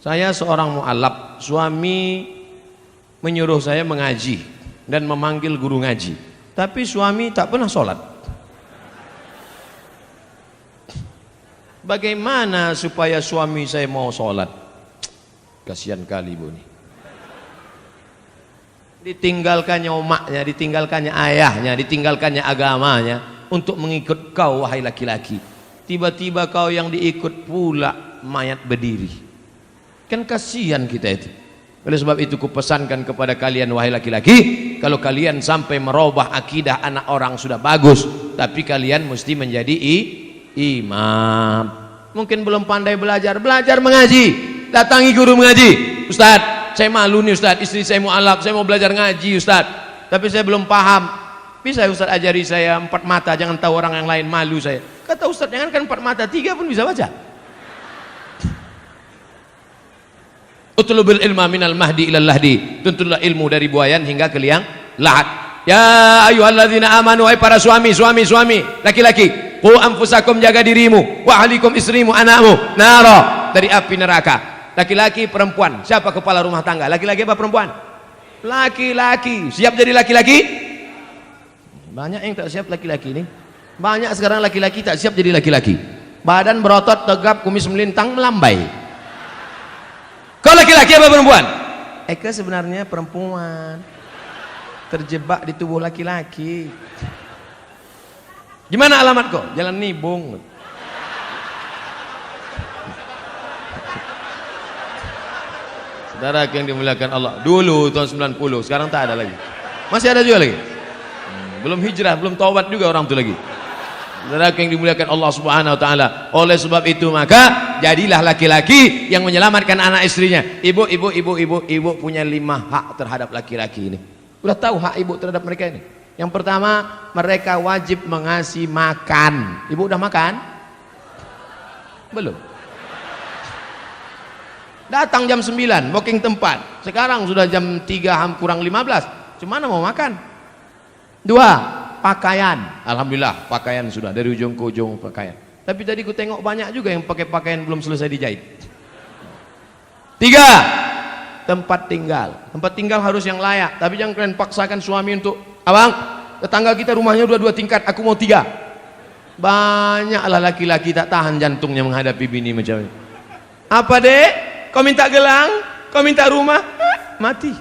Saya seorang mu'alaf, suami menyuruh saya mengaji dan memanggil guru ngaji, tapi suami tak pernah sholat. Bagaimana supaya suami saya mau sholat? Kasihan kali ibu nih. Ditinggalkannya umaknya, ditinggalkannya ayahnya, ditinggalkannya agamanya untuk mengikut kau wahai laki-laki. Tiba-tiba kau yang diikut pula mayat berdiri. Kan kasihan kita itu. Oleh sebab itu kupesankan kepada kalian wahai laki-laki, kalau kalian sampai merubah akidah anak orang sudah bagus, tapi kalian mesti menjadi imam. Mungkin belum pandai belajar mengaji, datangi guru mengaji. Ustaz, saya malu nih Ustaz, istri saya mu'alaf, saya mau belajar ngaji Ustaz, tapi saya belum paham. Bisa Ustaz ajari saya 4 mata, jangan tahu orang yang lain, malu saya. Kata Ustaz, jangan kan 4 mata, 3 pun bisa baca. Utlubul ilma minal mahdi ilal lahdi, tuntutlah ilmu dari buayan hingga ke liang lahat. Ya ayyuhalladzina amanu, hai para suami laki-laki, qu anfusakum, jaga dirimu, wa ahlikum, istrimu, anakmu, nara, dari api neraka. Laki-laki, perempuan, siapa kepala rumah tangga? Laki-laki apa perempuan? Laki-laki. Siap jadi laki-laki? Banyak yang tak siap laki-laki ini. Banyak sekarang laki-laki tak siap jadi laki-laki. Badan berotot, tegap, kumis melintang, melambai. Kau laki-laki apa perempuan? Eka sebenarnya perempuan, terjebak di tubuh laki-laki. Gimana alamat kau? Jalan Nibung. Saudara yang dimuliakan Allah, dulu tahun 90, sekarang tak ada lagi. Masih ada juga lagi. Belum hijrah, belum taubat juga orang itu lagi. Saudara yang dimuliakan Allah Subhanahu wa taala. Oleh sebab itu maka jadilah laki-laki yang menyelamatkan anak istrinya. Ibu punya 5 hak terhadap laki-laki ini. Udah tahu hak ibu terhadap mereka ini? Yang pertama, mereka wajib mengasih makan. Ibu udah makan? Belum. Datang jam 9, booking tempat. Sekarang sudah jam 3 kurang 15. Cuman mau makan. 2, pakaian. Alhamdulillah pakaian sudah dari ujung ke ujung pakaian. Tapi tadi ku tengok banyak juga yang pakai pakaian belum selesai dijahit. 3, tempat tinggal. Tempat tinggal harus yang layak. Tapi jangan kalian paksakan suami untuk, abang, tetangga kita rumahnya udah 2 tingkat, aku mau 3. Banyaklah laki-laki tak tahan jantungnya menghadapi bini macam ini. Apa dek? Kau minta gelang? Kau minta rumah? Mati.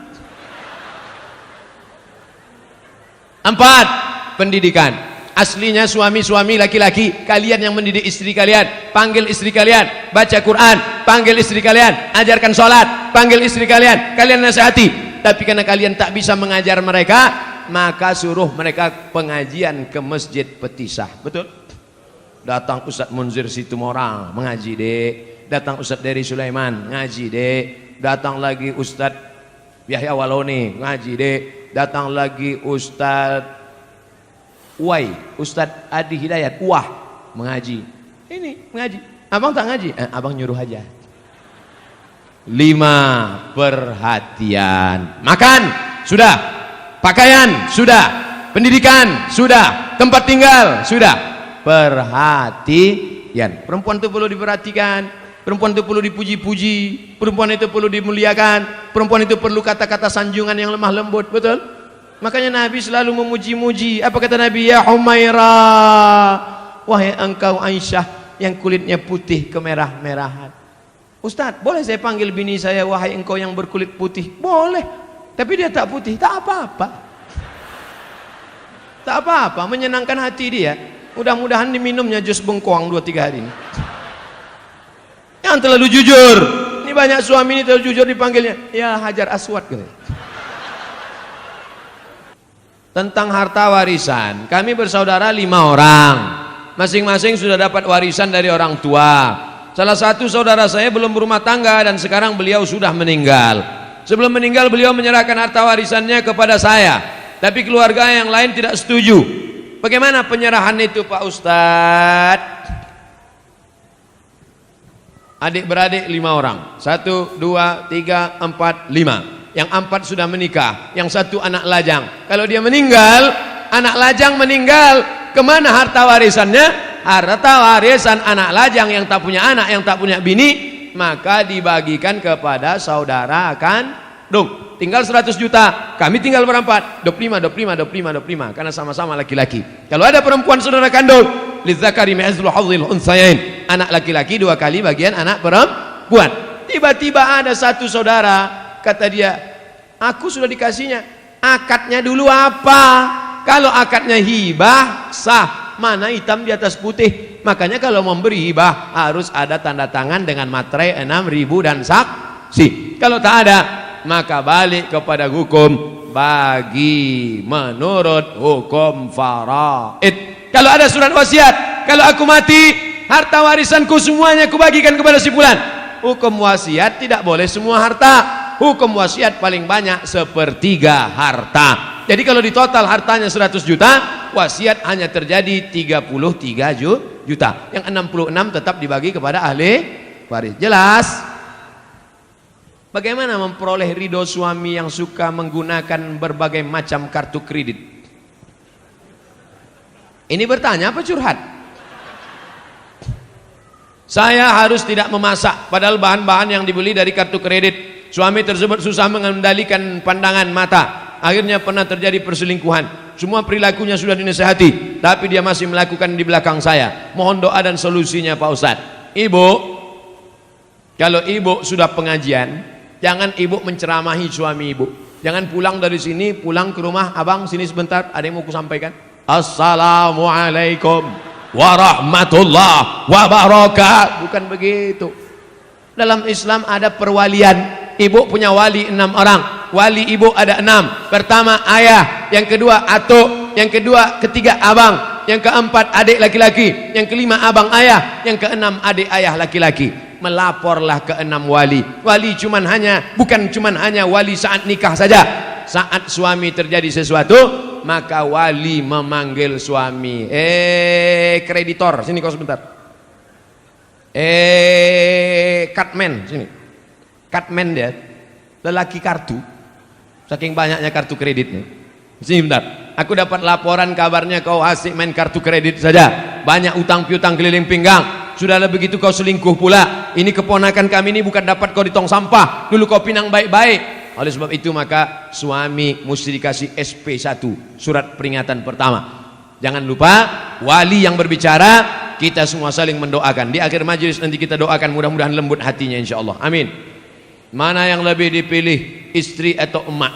4, pendidikan. Aslinya suami-suami laki-laki, kalian yang mendidik istri kalian, panggil istri kalian baca Quran, panggil istri kalian ajarkan sholat, panggil istri kalian nasihati. Tapi karena kalian tak bisa mengajar mereka, maka suruh mereka pengajian ke Masjid Petisah. Betul? Datang Ustaz Munzir Situmorang mengaji dek, datang Ustaz Dery Sulaiman ngaji dek, datang lagi Ustaz Yahya Waloni ngaji dek, datang lagi Ustaz Ustadz Adi Hidayat mengaji. Ini mengaji. Abang tak ngaji? Abang nyuruh aja. 5, perhatian. Makan sudah, pakaian sudah, pendidikan sudah, tempat tinggal sudah, perhatian. Perempuan itu perlu diperhatikan, perempuan itu perlu dipuji-puji, perempuan itu perlu dimuliakan, perempuan itu perlu kata-kata sanjungan yang lemah lembut. Betul? Makanya Nabi selalu memuji-muji. Apa kata Nabi? Ya Humairah, wahai engkau Aisyah yang kulitnya putih kemerah-merahan. Ustaz, boleh saya panggil bini saya wahai engkau yang berkulit putih? Boleh. Tapi dia tak putih, tak apa-apa. Tak apa-apa, menyenangkan hati dia. Mudah-mudahan diminumnya jus bengkoang 2-3 hari ini. Yang terlalu jujur. Ini banyak suami ini terlalu jujur dipanggilnya. Ya Hajar Aswad gitu. Tentang harta warisan, kami bersaudara 5 orang, masing-masing sudah dapat warisan dari orang tua. Salah satu saudara saya belum berumah tangga dan sekarang beliau sudah meninggal. Sebelum meninggal beliau menyerahkan harta warisannya kepada saya, tapi keluarga yang lain tidak setuju. Bagaimana penyerahan itu Pak Ustadz? Adik-beradik 5 orang, 1, 2, 3, 4, 5. Yang 4 sudah menikah, yang 1 anak lajang. Kalau dia meninggal, anak lajang meninggal, kemana harta warisannya? Harta warisan anak lajang yang tak punya anak, yang tak punya bini, maka dibagikan kepada saudara kandung. Tinggal 100 juta, kami tinggal berempat, 25, karena sama-sama laki-laki. Kalau ada perempuan saudara kandung, lidzakari mithlu hadzil unthayain, anak laki-laki 2 kali bagian anak perempuan. Tiba-tiba ada satu saudara, kata dia, aku sudah dikasihnya, akadnya dulu apa? Kalau akadnya hibah sah, mana hitam di atas putih. Makanya kalau memberi hibah harus ada tanda tangan dengan materai 6.000 dan saksi. Kalau tak ada, maka balik kepada hukum bagi menurut hukum faraid. Kalau ada surat wasiat, kalau aku mati, harta warisanku semuanya aku bagikan kepada si fulan. Hukum wasiat tidak boleh semua harta. Hukum wasiat paling banyak 1/3 harta. Jadi kalau di total hartanya 100 juta, wasiat hanya terjadi 33 juta. Yang 66 tetap dibagi kepada ahli waris. Jelas? Bagaimana memperoleh ridho suami yang suka menggunakan berbagai macam kartu kredit? Ini bertanya apa curhat? Saya harus tidak memasak, padahal bahan-bahan yang dibeli dari kartu kredit. Suami tersebut susah mengendalikan pandangan mata. Akhirnya pernah terjadi perselingkuhan. Semua perilakunya sudah dinasihati, tapi dia masih melakukan di belakang saya. Mohon doa dan solusinya Pak Ustadz. Ibu, kalau ibu sudah pengajian, jangan ibu menceramahi suami ibu. Jangan pulang dari sini, pulang ke rumah, abang sini sebentar, ada yang mau ku sampaikan. Assalamualaikum warahmatullahi wabarakatuh. Bukan begitu. Dalam Islam ada perwalian. Ibu punya wali 6 orang. Wali ibu ada 6. Pertama ayah, yang kedua atuk, yang ketiga abang, yang keempat adik laki-laki, yang kelima abang ayah, yang keenam adik ayah laki-laki. Melaporlah ke 6 wali. Wali bukan cuman hanya wali saat nikah saja. Saat suami terjadi sesuatu, maka wali memanggil suami. Kreditor, sini kau sebentar. Cutman, sini. Cutman dia, lelaki kartu. Saking banyaknya kartu kreditnya. Sini bentar. Aku dapat laporan kabarnya kau asik main kartu kredit saja. Banyak utang piutang keliling pinggang. Sudah begitu kau selingkuh pula. Ini keponakan kami ini bukan dapat kau di tong sampah. Dulu kau pinang baik-baik. Oleh sebab itu maka suami mesti dikasih SP1, surat peringatan pertama. Jangan lupa wali yang berbicara, kita semua saling mendoakan. Di akhir majelis nanti kita doakan mudah-mudahan lembut hatinya insyaallah. Amin. Mana yang lebih dipilih, istri atau emak?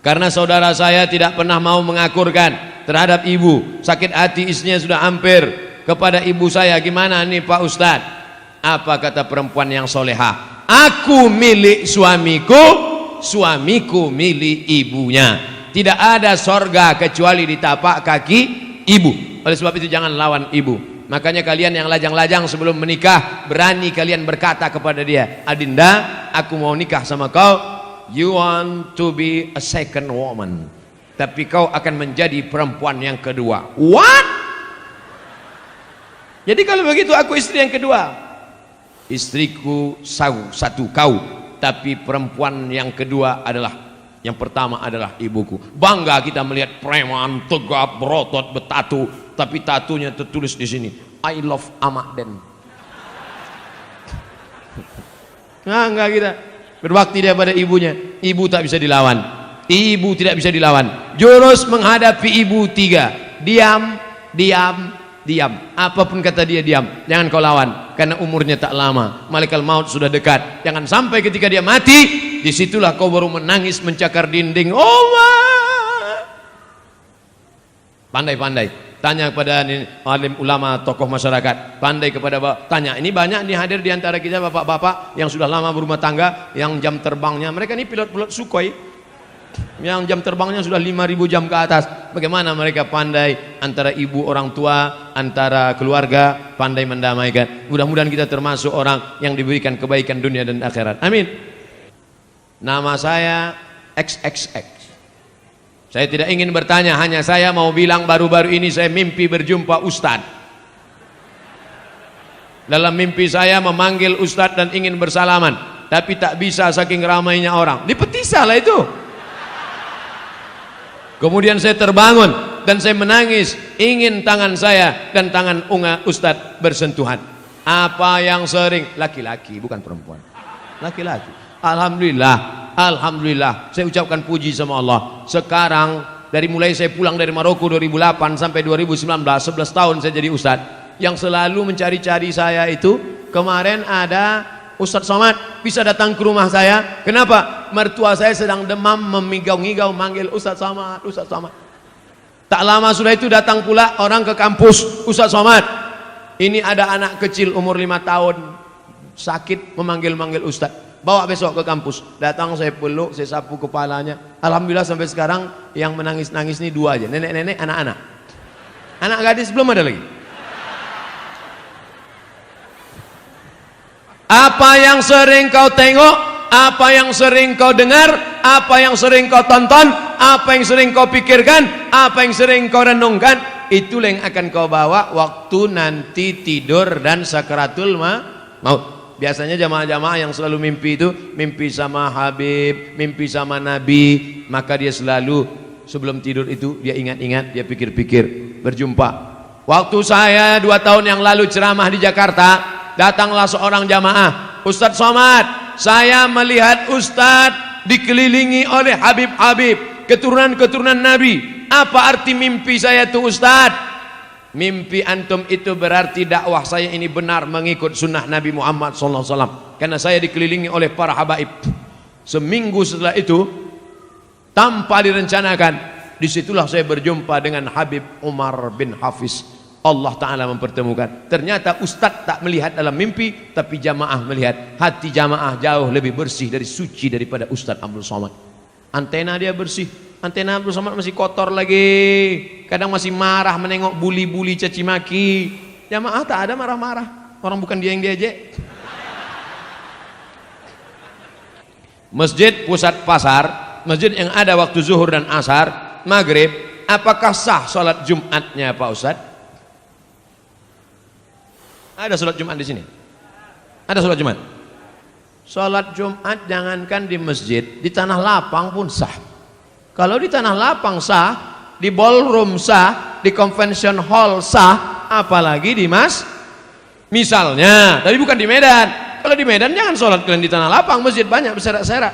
Karena saudara saya tidak pernah mau mengakurkan terhadap ibu. Sakit hati istrinya sudah hampir kepada ibu saya. Gimana nih Pak Ustadz? Apa kata perempuan yang soleha? Aku milik suamiku, suamiku milik ibunya. Tidak ada sorga kecuali di tapak kaki ibu. Oleh sebab itu jangan lawan ibu. Makanya kalian yang lajang-lajang sebelum menikah, berani kalian berkata kepada dia, Adinda, aku mau nikah sama kau. You want to be a second woman, tapi kau akan menjadi perempuan yang kedua. What? Jadi kalau begitu aku istri yang kedua. Istriku satu kau, tapi perempuan yang kedua adalah, yang pertama adalah ibuku. Bangga kita melihat preman tegap berotot bertatu, tapi tatunya tertulis di sini, I love Amakden. Nah, enggak kita berbakti dia pada ibunya. Ibu tak bisa dilawan. Ibu tidak bisa dilawan. Jurus menghadapi ibu 3. Diam, diam, diam. Apapun kata dia diam. Jangan kau lawan, karena umurnya tak lama. Malaikat maut sudah dekat. Jangan sampai ketika dia mati, disitulah kau baru menangis mencakar dinding. Oh, pandai-pandai. Tanya kepada alim ulama, tokoh masyarakat. Pandai kepada tanya. Ini banyak nih hadir di antara kita bapak-bapak yang sudah lama berumah tangga, yang jam terbangnya, mereka ini pilot-pilot Sukhoi, yang jam terbangnya sudah 5.000 jam ke atas. Bagaimana mereka pandai antara ibu orang tua, antara keluarga, pandai mendamaikan. Mudah-mudahan kita termasuk orang yang diberikan kebaikan dunia dan akhirat. Amin. Nama saya XXX. Saya tidak ingin bertanya, hanya saya mau bilang baru-baru ini saya mimpi berjumpa Ustadz. Dalam mimpi saya memanggil Ustadz dan ingin bersalaman, tapi tak bisa saking ramainya orang. Dipetisah lah itu. Kemudian saya terbangun, dan saya menangis, ingin tangan saya dan tangan Ustadz bersentuhan. Apa yang sering? Laki-laki, bukan perempuan. Laki-laki. Alhamdulillah, alhamdulillah. Saya ucapkan puji sama Allah. Sekarang dari mulai saya pulang dari Maroko 2008 sampai 2019, 11 tahun saya jadi ustadz. Yang selalu mencari-cari saya itu, kemarin ada Ustadz Somad bisa datang ke rumah saya. Kenapa? Mertua saya sedang demam, memigau-ngigau manggil Ustadz Somad, Ustadz Somad. Tak lama sudah itu datang pula orang ke kampus, Ustadz Somad, ini ada anak kecil umur 5 tahun sakit, memanggil-manggil Ustadz, bawa besok ke kampus. Datang, saya peluk, saya sapu kepalanya. Alhamdulillah sampai sekarang yang menangis-nangis ini 2 aja, nenek-nenek, anak-anak. Anak gadis belum ada lagi. Apa yang sering kau tengok, apa yang sering kau dengar, apa yang sering kau tonton, apa yang sering kau pikirkan, apa yang sering kau renungkan, itulah yang akan kau bawa waktu nanti tidur dan sakaratul maut. Biasanya jamaah-jamaah yang selalu mimpi itu, mimpi sama Habib, mimpi sama Nabi, maka dia selalu sebelum tidur itu dia ingat-ingat, dia pikir-pikir, berjumpa. Waktu saya 2 tahun yang lalu ceramah di Jakarta, datanglah seorang jamaah, Ustadz Somad, saya melihat Ustadz dikelilingi oleh Habib-Habib, keturunan-keturunan Nabi. Apa arti mimpi saya itu Ustadz? Mimpi antum itu berarti dakwah saya ini benar mengikut sunnah Nabi Muhammad SAW, karena saya dikelilingi oleh para habaib. Seminggu setelah itu, tanpa direncanakan, disitulah saya berjumpa dengan Habib Umar bin Hafiz. Allah Ta'ala mempertemukan. Ternyata Ustadz tak melihat dalam mimpi, tapi jamaah melihat. Hati jamaah jauh lebih bersih dari suci daripada Ustadz Abdul Somad. Antena dia bersih, antena Abdul Somad masih kotor lagi. Kadang masih marah menengok buli-buli caci maki. Jamaah tak ada marah-marah, orang bukan dia yang diajak. Masjid pusat pasar, masjid yang ada waktu zuhur dan asar, maghrib, apakah sah sholat Jumatnya Pak Ustadz? Ada sholat Jumat di sini? Ada sholat Jumat? Sholat Jumat jangankan di masjid, di tanah lapang pun sah. Kalau di tanah lapang sah, di ballroom sah, di convention hall sah, apalagi di misalnya, tapi bukan di Medan. Kalau di Medan jangan sholat kalian di tanah lapang, masjid banyak berserak-serak.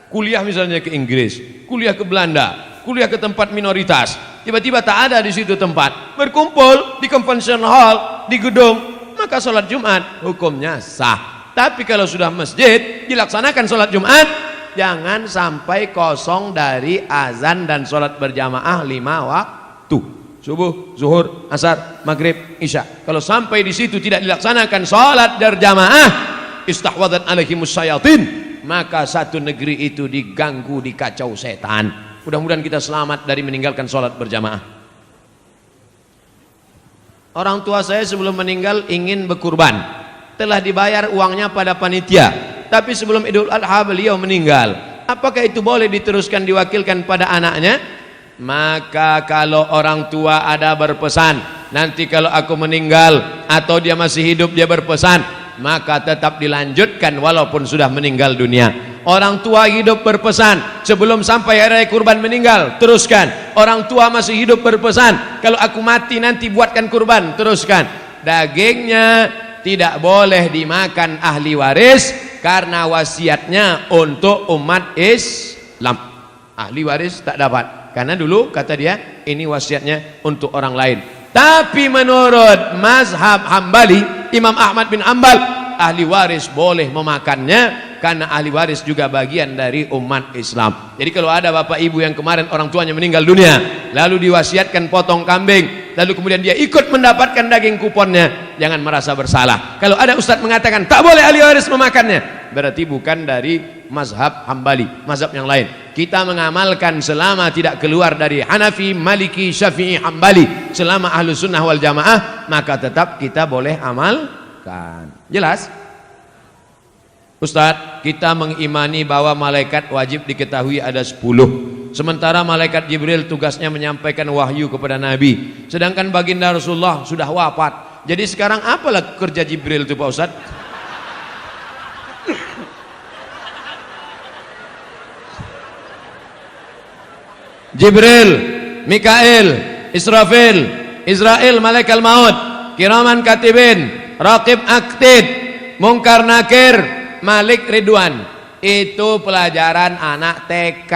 Kuliah misalnya ke Inggris, kuliah ke Belanda, kuliah ke tempat minoritas, tiba-tiba tak ada di situ tempat, berkumpul di convention hall, di gedung, maka sholat Jumat hukumnya sah. Tapi kalau sudah masjid dilaksanakan sholat Jumat, jangan sampai kosong dari azan dan sholat berjamaah 5 waktu, subuh, zuhur, asar, maghrib, isya. Kalau sampai di situ tidak dilaksanakan sholat berjamaah, istahwadat alaihimus syayatin, maka satu negeri itu diganggu, dikacau setan. Mudah-mudahan kita selamat dari meninggalkan sholat berjamaah. Orang tua saya sebelum meninggal ingin berkurban, telah dibayar uangnya pada panitia, tapi sebelum Idul Adha beliau meninggal. Apakah itu boleh diteruskan diwakilkan pada anaknya? Maka kalau orang tua ada berpesan, nanti kalau aku meninggal atau dia masih hidup dia berpesan, maka tetap dilanjutkan walaupun sudah meninggal dunia. Orang tua hidup berpesan, sebelum sampai hari kurban meninggal, teruskan. Orang tua masih hidup berpesan, kalau aku mati nanti buatkan kurban, teruskan. Dagingnya tidak boleh dimakan ahli waris, karena wasiatnya untuk umat Islam. Ahli waris tak dapat, karena dulu kata dia ini wasiatnya untuk orang lain. Tapi menurut mazhab Hambali, Imam Ahmad bin Hanbal, ahli waris boleh memakannya, karena ahli waris juga bagian dari umat Islam. Jadi kalau ada bapak ibu yang kemarin orang tuanya meninggal dunia, lalu diwasiatkan potong kambing, lalu kemudian dia ikut mendapatkan daging kuponnya, jangan merasa bersalah. Kalau ada ustadz mengatakan tak boleh ahli waris memakannya, berarti bukan dari mazhab Hambali, mazhab yang lain. Kita mengamalkan selama tidak keluar dari Hanafi, Maliki, Syafi'i, Hambali, selama ahlu sunnah wal jamaah, maka tetap kita boleh amalkan. Jelas? Ustadz, kita mengimani bahwa malaikat wajib diketahui ada 10. Sementara malaikat Jibril tugasnya menyampaikan wahyu kepada Nabi. Sedangkan baginda Rasulullah sudah wafat. Jadi sekarang apalah kerja Jibril itu Pak Ustadz? Jibril, Mikail, Israfil, Israel malaikat maut, kiraman katibin, raqib aktid, mungkar nakir, malik ridwan. Itu pelajaran anak TK.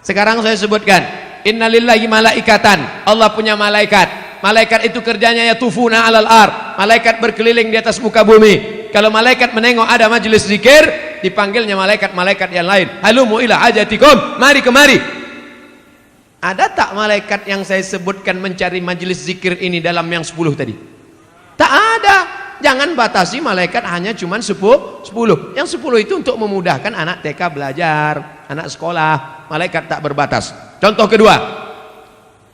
Sekarang saya sebutkan, innalillahi malaikatan, Allah punya malaikat. Malaikat itu kerjanya yatufuna alal ar, malaikat berkeliling di atas muka bumi. Kalau malaikat menengok ada majelis zikir, dipanggilnya malaikat-malaikat yang lain. Halumu ila hajatikum, mari kemari. Ada tak malaikat yang saya sebutkan mencari majelis zikir ini dalam yang 10 tadi? Tak ada. Jangan batasi malaikat hanya cuman 10. Yang 10 itu untuk memudahkan anak TK belajar, anak sekolah. Malaikat tak berbatas. Contoh kedua,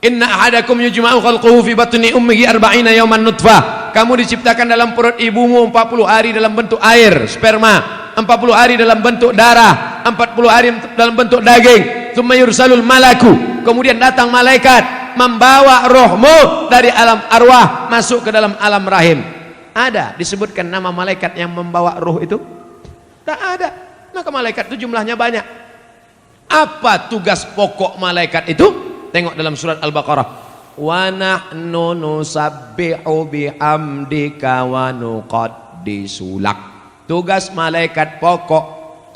inna ahadakum yujma'u khalquhu fi batni ummihi 40 yawman nutfah. Kamu diciptakan dalam perut ibumu 40 hari dalam bentuk air, sperma, 40 hari dalam bentuk darah, 40 hari dalam bentuk daging. Tsumma yursalul malaku, kemudian datang malaikat membawa rohmu dari alam arwah masuk ke dalam alam rahim. Ada disebutkan nama malaikat yang membawa roh itu? Tak ada. Maka malaikat itu jumlahnya banyak. Apa tugas pokok malaikat itu? Tengok dalam surat Al-Baqarah. Wa nahnu nusabbihu bihamdika wa nuqaddisu lak. Tugas malaikat pokok,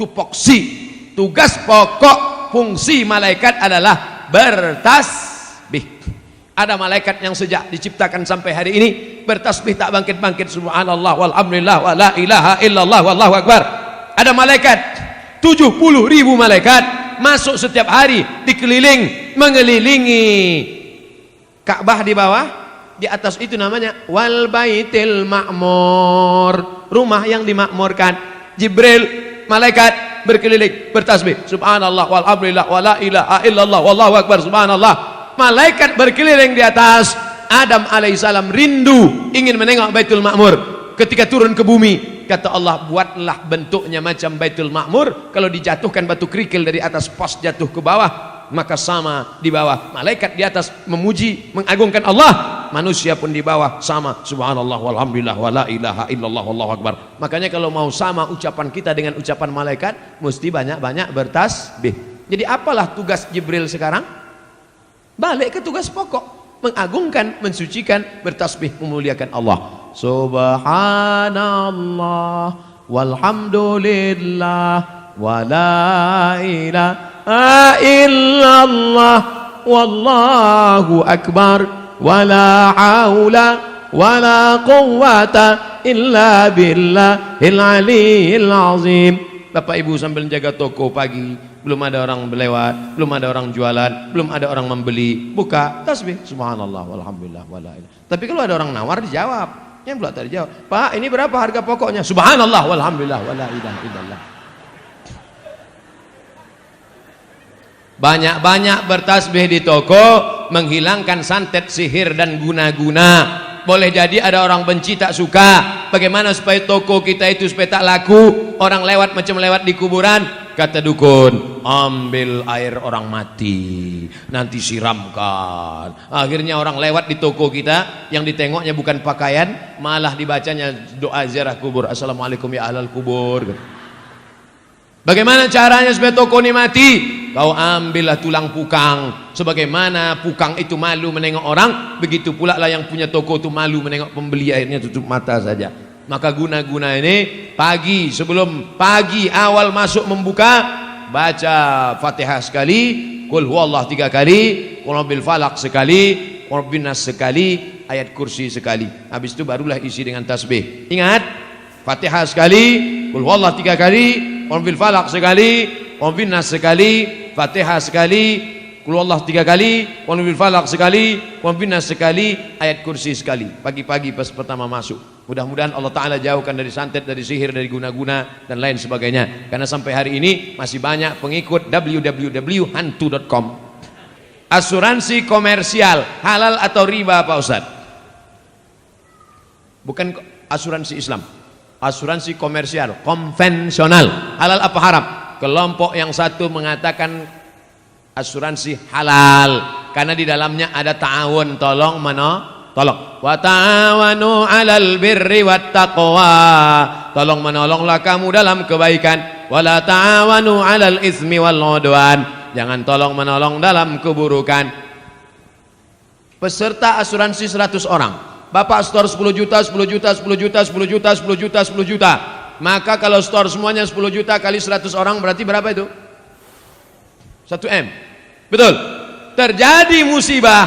tupoksi, tugas pokok fungsi malaikat adalah bertasbih. Ada malaikat yang sejak diciptakan sampai hari ini bertasbih tak bangkit-bangkit, subhanallah walhamdulillah wa la ilaha illallah wallahu akbar. Ada malaikat 70.000 malaikat masuk setiap hari dikeliling mengelilingi Ka'bah di bawah, di atas itu namanya wal baitil ma'mur, rumah yang dimakmurkan. Jibril malaikat berkeliling bertasbih subhanallah walhamdulillah wa la ilaha illallah wallahu akbar, subhanallah. Malaikat berkeliling di atas. Adam alaihissalam rindu ingin menengok Baitul Ma'mur. Ketika turun ke bumi, kata Allah, buatlah bentuknya macam Baitul Ma'mur. Kalau dijatuhkan batu kerikil dari atas pos jatuh ke bawah, maka sama di bawah. Malaikat di atas memuji, mengagungkan Allah, manusia pun di bawah sama, subhanallah walhamdulillah wa la ilaha illallah wallahu akbar. Makanya kalau mau sama ucapan kita dengan ucapan malaikat, mesti banyak-banyak bertasbih. Jadi apalah tugas Jibril sekarang? Balik ke tugas pokok, mengagungkan, mensucikan, bertasbih, memuliakan Allah. Subhanallah walhamdulillah wa la ilaha illallah wallahu akbar wa la haula wa la quwwata illa billahil aliyyil azim. Bapak Ibu sambil jaga toko pagi, belum ada orang berlewat, belum ada orang jualan, belum ada orang membeli, buka tasbih subhanallah walhamdulillah wala ilaha. Tapi kalau ada orang nawar dijawab, yang pula tak dijawab, Pak ini berapa harga pokoknya? Subhanallah walhamdulillah wala ilaha illallah. Banyak-banyak bertasbih di toko, menghilangkan santet, sihir dan guna-guna. Boleh jadi ada orang benci tak suka. Bagaimana supaya toko kita itu supaya tak laku? Orang lewat macam lewat di kuburan. Kata dukun, ambil air orang mati, nanti siramkan. Akhirnya orang lewat di toko kita, yang ditengoknya bukan pakaian, malah dibacanya doa ziarah kubur. Assalamualaikum ya ahlal kubur. Bagaimana caranya supaya toko ini mati? Kau ambillah tulang pukang. Sebagaimana pukang itu malu menengok orang, begitu pula lah yang punya toko itu malu menengok pembeli, akhirnya tutup mata saja. Maka guna-guna ini pagi, sebelum pagi awal masuk membuka, baca Fatihah sekali, Qul huwallah 3 kali, Qul bil falaq sekali, Qul bin nas sekali, ayat kursi sekali. Habis itu barulah isi dengan tasbih. Ingat, Fatihah sekali, Qul huwallah 3 kali, Qul bil falaq sekali, Qul bin nas sekali, Fatihah sekali, Qul huwallah 3 kali, Qul bil falaq sekali, Qul bin nas sekali, ayat kursi sekali. Pagi-pagi pas pertama masuk. Mudah-mudahan Allah Ta'ala jauhkan dari santet, dari sihir, dari guna-guna dan lain sebagainya. Karena sampai hari ini masih banyak pengikut www.hantu.com. Asuransi komersial halal atau riba Pak Ustaz? Bukan asuransi Islam, asuransi komersial konvensional. Halal apa haram? Kelompok yang satu mengatakan asuransi halal karena di dalamnya ada ta'awun, tolong menolong. Wa ta'awanu 'alal birri wat taqwa. Tolong menolonglah kamu dalam kebaikan. Wa la ta'awanu 'alal ismi wal 'udwan. Jangan tolong menolong dalam keburukan. Peserta asuransi 100 orang. Bapak store 10 juta, 10 juta, 10 juta, 10 juta, 10 juta, 10 juta. Maka kalau store semuanya 10 juta kali 100 orang berarti berapa itu? 1 M. Betul. Terjadi musibah,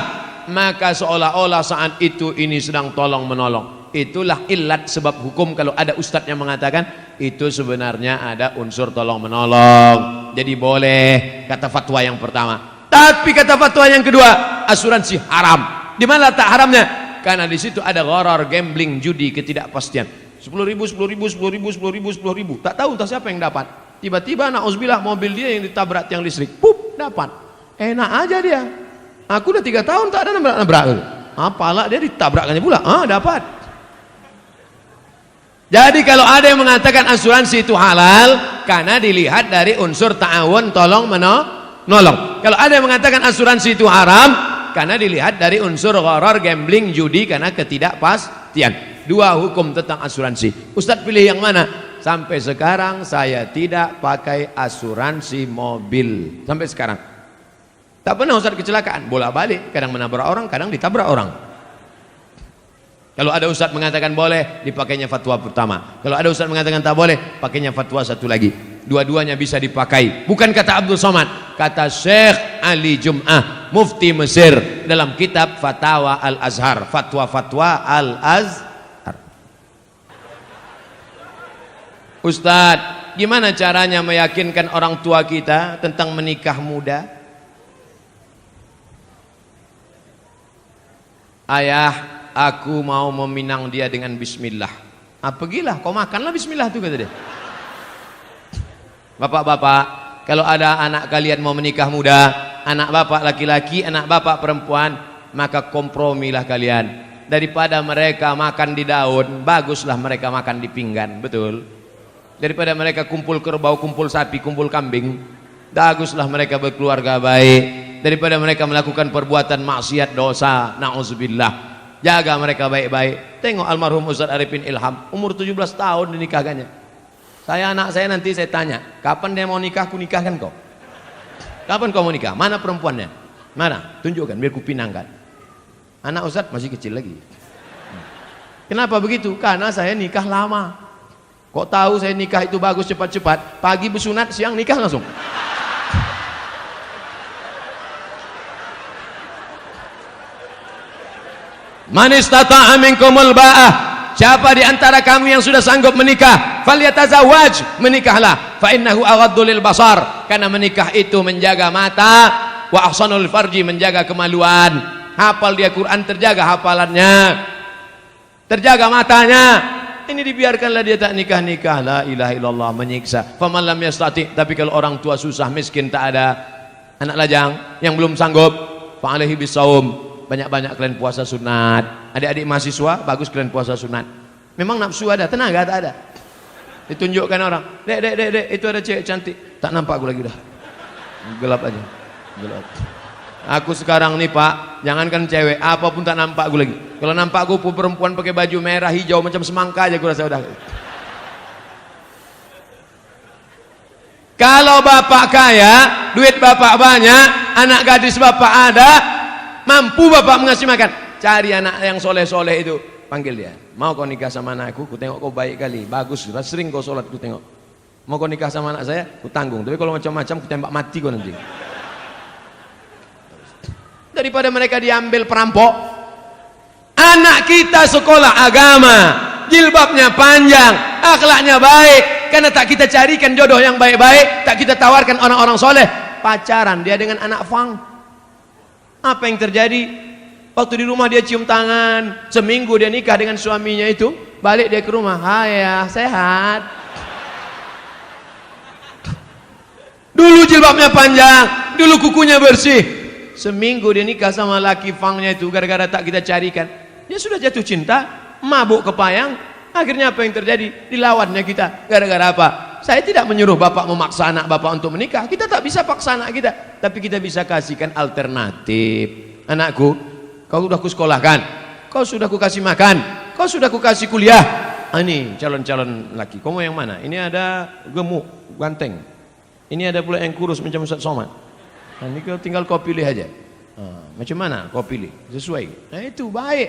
maka seolah-olah saat itu ini sedang tolong menolong. Itulah ilat sebab hukum kalau ada ustadz yang mengatakan itu sebenarnya ada unsur tolong menolong. Jadi boleh, kata fatwa yang pertama. Tapi kata fatwa yang kedua, asuransi haram. Di mana tak haramnya? Karena di situ ada gharar, gambling, judi, ketidakpastian. 10.000, 10.000, 10.000, 10.000, 10.000. Tak tahu entah siapa yang dapat. Tiba-tiba na'udzubillah mobil dia yang ditabrak tiang listrik. Pup, dapat. Enak aja dia. Aku udah 3 tahun tak ada nabrak-nabrak. Apalah dia ditabrakkannya pula. Dapat. Jadi kalau ada yang mengatakan asuransi itu halal karena dilihat dari unsur ta'awun, tolong menolong. Kalau ada yang mengatakan asuransi itu haram karena dilihat dari unsur gharar, gambling, judi karena ketidakpastian. 2 hukum tentang asuransi. Ustadz pilih yang mana? Sampai sekarang saya tidak pakai asuransi mobil. Sampai sekarang. Tak pernah Ustadz kecelakaan. Bolak-balik. Kadang menabrak orang, kadang ditabrak orang. Kalau ada ustadz mengatakan boleh, dipakainya fatwa pertama. Kalau ada ustadz mengatakan tak boleh, pakainya fatwa satu lagi. Dua-duanya bisa dipakai. Bukan kata Abdul Somad, kata Syekh Ali Jum'ah, mufti Mesir, dalam kitab Fatawa Al-Azhar, fatwa-fatwa Al-Azhar. Ustadz, gimana caranya meyakinkan orang tua kita tentang menikah muda? Ayah, aku mau meminang dia dengan bismillah. Pergilah, kau makanlah bismillah tuh, kata dia. Bapak-bapak, kalau ada anak kalian mau menikah muda, anak bapak laki-laki, anak bapak perempuan, maka kompromilah kalian. Daripada mereka makan di daun, baguslah mereka makan di pinggan, betul? Daripada mereka kumpul kerbau, kumpul sapi, kumpul kambing, baguslah mereka berkeluarga baik. Daripada mereka melakukan perbuatan maksiat, dosa, na'udzubillah. Jaga mereka baik-baik. Tengok almarhum Ustaz Arifin Ilham, umur 17 tahun dinikahkannya. Anak saya nanti saya tanya, kapan dia mau nikah, aku nikahkan kau. Kapan kau mau nikah? Mana perempuannya? Mana? Tunjukkan biar ku pinangkan. Anak Ustaz masih kecil lagi. Kenapa begitu? Karena saya nikah lama. Kok tahu saya nikah itu bagus cepat-cepat? Pagi bersunat, siang nikah langsung. Man istata'a minkumul ba'ah, siapa di antara kamu yang sudah sanggup menikah, falyatazawwaj, menikahlah, fa innahu aghaddu lil basar, karena menikah itu menjaga mata, wa ahsanul farji, menjaga kemaluan. Hafal dia Quran, terjaga hafalannya, terjaga matanya. Ini dibiarkanlah dia tak nikah-nikah, la ilaha illallah, menyiksa. Faman lam yastati, tapi kalau orang tua susah, miskin, tak ada anak lajang yang belum sanggup, fa alaihi bisawm, banyak-banyak kalian puasa sunat. Adik-adik mahasiswa, bagus kalian puasa sunat. Memang nafsu ada, tenaga tak ada. Ditunjukkan orang, dek, itu ada cewek cantik. Tak nampak aku lagi dah. Gelap aja, gelap. Aku sekarang nih Pak, jangankan cewek, apapun tak nampak aku lagi. Kalau nampak aku perempuan pakai baju merah, hijau, macam semangka aja aku rasa udah. Kalau bapak kaya, duit bapak banyak, anak gadis bapak ada, mampu bapak mengasih makan, cari anak yang soleh-soleh itu, panggil dia. Mau kau nikah sama anakku? Ku tengok kau baik kali, bagus, sering kau sholat, ku tengok. Mau kau nikah sama anak saya? Ku tanggung. Tapi kalau macam-macam, ku tembak mati kau nanti. Daripada mereka diambil perampok. Anak kita sekolah agama, jilbabnya panjang, akhlaknya baik, karena tak kita carikan jodoh yang baik-baik, tak kita tawarkan orang-orang soleh, pacaran dia dengan anak fang. Apa yang terjadi? Waktu di rumah dia cium tangan, seminggu dia nikah dengan suaminya itu, balik dia ke rumah, ayah sehat. Dulu jilbabnya panjang, dulu kukunya bersih. Seminggu dia nikah sama laki fangnya itu, gara-gara tak kita carikan, dia sudah jatuh cinta, mabuk kepayang. Akhirnya apa yang terjadi? Dilawannya kita. Gara-gara apa? Saya tidak menyuruh bapak memaksa anak bapak untuk menikah. Kita tak bisa paksa anak kita, tapi kita bisa kasihkan alternatif. Anakku, kau sudah kusekolahkan, kau sudah kukasih makan, kau sudah kukasih kuliah. Ini calon-calon laki. Kau mau yang mana? Ini ada gemuk, ganteng. Ini ada pula yang kurus macam Ustaz Somad. Ini kau tinggal kau pilih aja. Macam mana kau pilih? Sesuai. Nah itu baik.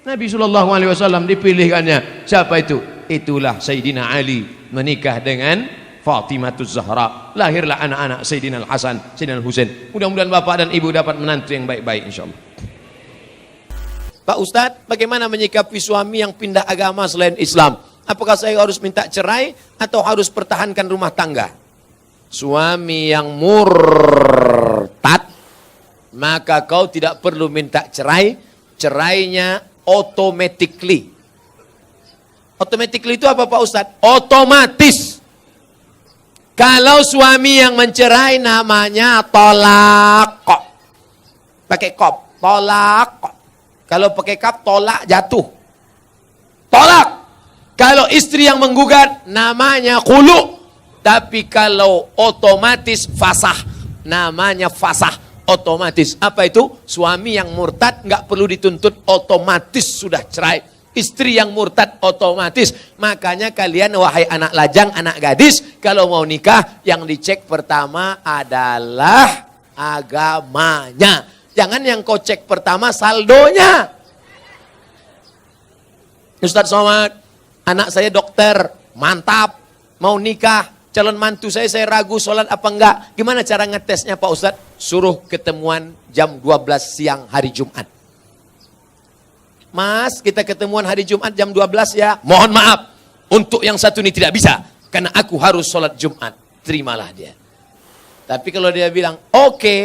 Nabi SAW dipilihkannya. Siapa itu? Itulah Sayyidina Ali menikah dengan Fatimatuz Zahra. Lahirlah anak-anak Sayyidina Al-Hasan, Sayyidina Al-Husain. Mudah-mudahan bapak dan ibu dapat menantu yang baik-baik insyaallah. Pak Ustadz, bagaimana menyikapi suami yang pindah agama selain Islam? Apakah saya harus minta cerai atau harus pertahankan rumah tangga? Suami yang murtad, maka kau tidak perlu minta cerai. Cerainya automatically. Automatically itu apa Pak Ustadz? Otomatis. Kalau suami yang mencerai namanya tolak. Pakai kop, tolak. Kalau pakai kap, tolak jatuh. Tolak. Kalau istri yang menggugat namanya khulu. Tapi kalau otomatis fasah, namanya fasah. Otomatis. Apa itu? Suami yang murtad nggak perlu dituntut, otomatis sudah cerai. Istri yang murtad otomatis. Makanya kalian wahai anak lajang, anak gadis, kalau mau nikah yang dicek pertama adalah agamanya. Jangan yang kau cek pertama saldonya. Ustadz Somad, anak saya dokter, mantap, mau nikah. Calon mantu saya ragu sholat apa enggak. Gimana cara ngetesnya Pak Ustadz? Suruh ketemuan jam 12 siang hari Jumat. Mas, kita ketemuan hari Jumat jam 12 ya. Mohon maaf, untuk yang satu ini tidak bisa. Karena aku harus sholat Jumat. Terimalah dia. Tapi kalau dia bilang, oke.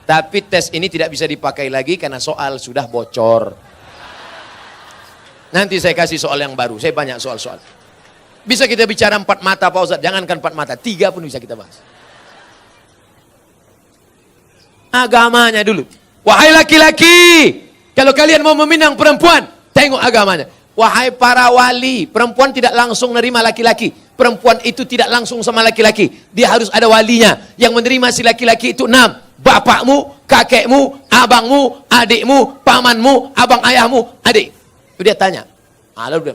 Tapi tes ini tidak bisa dipakai lagi karena soal sudah bocor. Nanti saya kasih soal yang baru. Saya banyak soal-soal. Bisa kita bicara 4 mata Pak Ustadz. Jangankan 4 mata, 3 pun bisa kita bahas. Agamanya dulu. Wahai laki-laki, kalau kalian mau meminang perempuan, tengok agamanya. Wahai para wali, perempuan tidak langsung menerima laki-laki. Perempuan itu tidak langsung sama laki-laki. Dia harus ada walinya. Yang menerima si laki-laki itu 6. Bapakmu, kakekmu, abangmu, adikmu, pamanmu, abang ayahmu, adik. Dia tanya.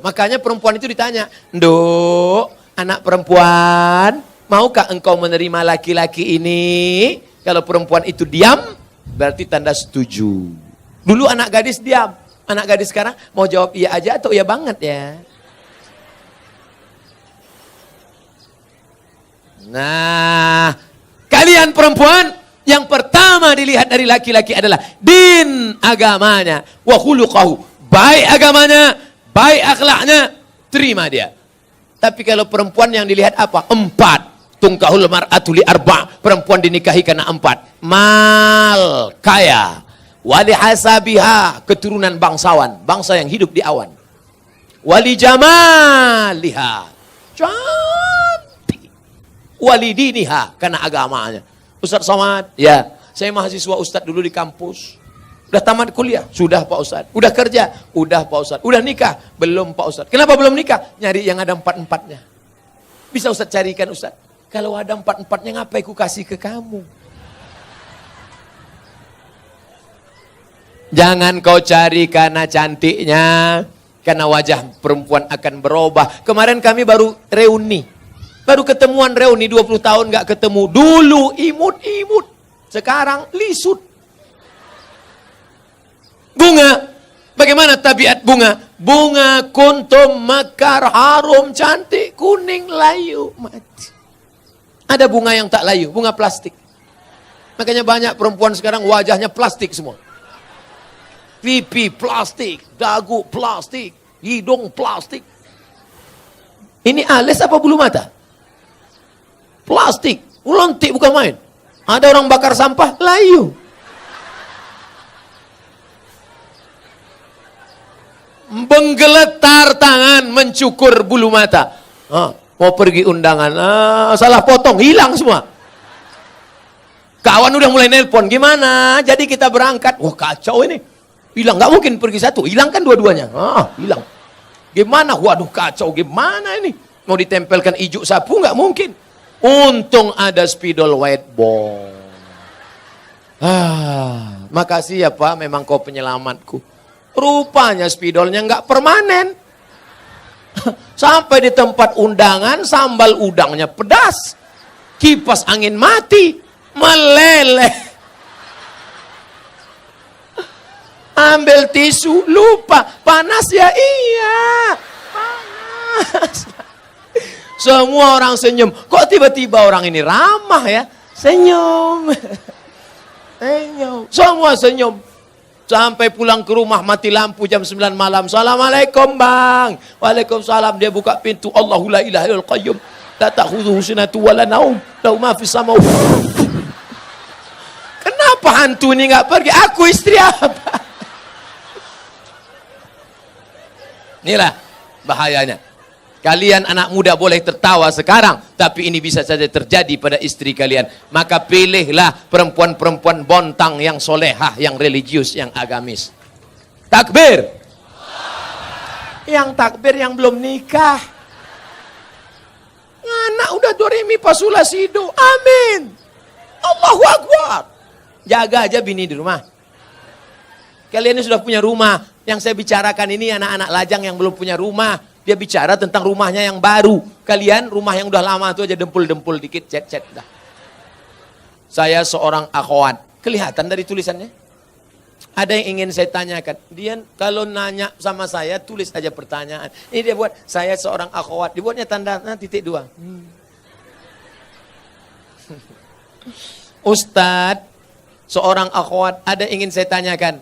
Makanya perempuan itu ditanya. Nduk, anak perempuan, maukah engkau menerima laki-laki ini? Kalau perempuan itu diam, berarti tanda setuju. Dulu anak gadis diam. Anak gadis sekarang mau jawab iya aja atau iya banget ya. Nah, kalian perempuan, yang pertama dilihat dari laki-laki adalah din, agamanya, wa khuluqahu, baik agamanya, baik akhlaknya, terima dia. Tapi kalau perempuan yang dilihat apa? 4. Tungkahul mar'atu li 4. Perempuan dinikahi karena 4. Mal, kaya. Wali hasabiha, keturunan bangsawan, bangsa yang hidup di awan. Wali jamaliha, cantik. Wali diniha, karena agamanya. Ustadz Somad, ya, saya mahasiswa Ustadz dulu di kampus. Udah tamat kuliah? Sudah Pak Ustadz. Udah kerja? Udah Pak Ustadz. Udah nikah? Belum Pak Ustadz. Kenapa belum nikah? Nyari yang ada 4-4-nya. Bisa Ustadz carikan Ustadz. Kalau ada 4-4-nya ngapain ku kasih ke kamu? Jangan kau cari karena cantiknya, karena wajah perempuan akan berubah. Kemarin kami baru reuni. Baru ketemuan reuni 20 tahun gak ketemu. Dulu imut-imut. Sekarang lisut. Bunga. Bagaimana tabiat bunga? Bunga kuntum mekar harum cantik kuning layu mati. Ada bunga yang tak layu, bunga plastik. Makanya banyak perempuan sekarang wajahnya plastik semua. Pipi plastik, dagu plastik, hidung plastik. Ini alis apa bulu mata? Plastik, ulontik bukan main. Ada orang bakar sampah, layu. Menggeletar tangan, mencukur bulu mata. Mau pergi undangan, salah potong, hilang semua. Kawan udah mulai nelpon, gimana? Jadi kita berangkat. Wah kacau ini. Hilang, nggak mungkin pergi satu, hilang kan dua-duanya. Hilang. Gimana? Waduh kacau, gimana ini? Mau ditempelkan ijuk sapu nggak mungkin. Untung ada spidol whiteboard. Makasih ya Pak, memang kau penyelamatku. Rupanya spidolnya nggak permanen. Sampai di tempat undangan, sambal udangnya pedas. Kipas angin mati. Meleleh. Ambil tisu, lupa. Panas ya? Iya. Panas. Semua orang senyum. Kok tiba-tiba orang ini ramah ya? Senyum. Senyum. Semua senyum. Sampai pulang ke rumah mati lampu jam 9 malam. Assalamualaikum bang. Waalaikumsalam. Dia buka pintu. Allahu la ilaha illal qayyum. La ta'khudhuhu sinatun wa la naum. Lahu ma fis samawati. Kenapa hantu ini nggak pergi? Aku istri apa? Inilah bahayanya. Kalian anak muda boleh tertawa sekarang, tapi ini bisa saja terjadi pada istri kalian. Maka pilihlah perempuan-perempuan bontang yang solehah, yang religius, yang agamis. Takbir. Yang takbir yang belum nikah. Anak udah do re mi fa sol la si do. Amin. Allahu Akbar. Jaga aja bini di rumah. Kalian ini sudah punya rumah. Yang saya bicarakan ini anak-anak lajang yang belum punya rumah. Dia bicara tentang rumahnya yang baru. Kalian rumah yang udah lama itu aja dempul-dempul dikit, cet-cet dah. Saya seorang akhwat. Kelihatan dari tulisannya? Ada yang ingin saya tanyakan. Dia kalau nanya sama saya, tulis aja pertanyaan. Ini dia buat, saya seorang akhwat. Dibuatnya tanda titik 2. Ustadz, seorang akhwat, ada yang ingin saya tanyakan.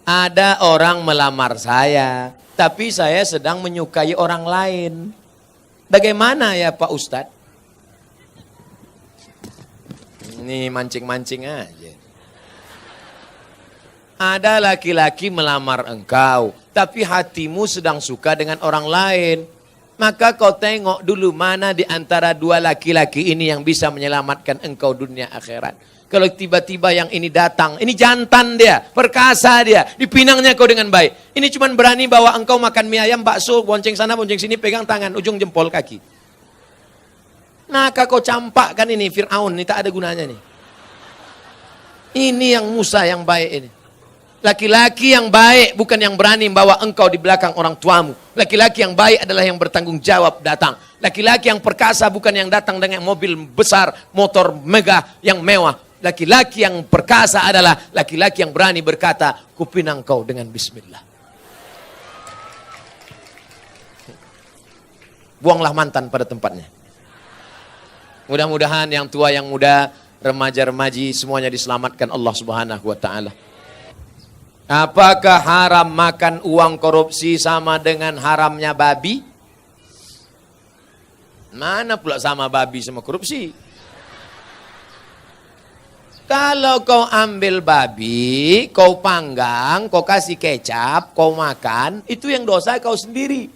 Ada orang melamar saya, tapi saya sedang menyukai orang lain. Bagaimana ya Pak Ustadz? Ini mancing-mancing aja. Ada laki-laki melamar engkau, tapi hatimu sedang suka dengan orang lain. Maka kau tengok dulu mana di antara dua laki-laki ini yang bisa menyelamatkan engkau dunia akhirat. Kalau tiba-tiba yang ini datang, ini jantan dia, perkasa dia, dipinangnya kau dengan baik. Ini cuma berani bawa engkau makan mie ayam, bakso, bonceng sana, bonceng sini, pegang tangan, ujung jempol kaki. Maka kau campakkan ini, Fir'aun, ini tak ada gunanya nih. Ini yang Musa yang baik ini. Laki-laki yang baik bukan yang berani membawa engkau di belakang orang tuamu. Laki-laki yang baik adalah yang bertanggung jawab datang. Laki-laki yang perkasa bukan yang datang dengan mobil besar, motor megah yang mewah. Laki-laki yang perkasa adalah laki-laki yang berani berkata, kupinang kau dengan bismillah. Buanglah mantan pada tempatnya. Mudah-mudahan yang tua, yang muda, remaja-remaji semuanya diselamatkan Allah Subhanahu wa taala. Apakah haram makan uang korupsi sama dengan haramnya babi? Mana pula sama babi sama korupsi? Kalau kau ambil babi, kau panggang, kau kasih kecap, kau makan, itu yang dosa kau sendiri.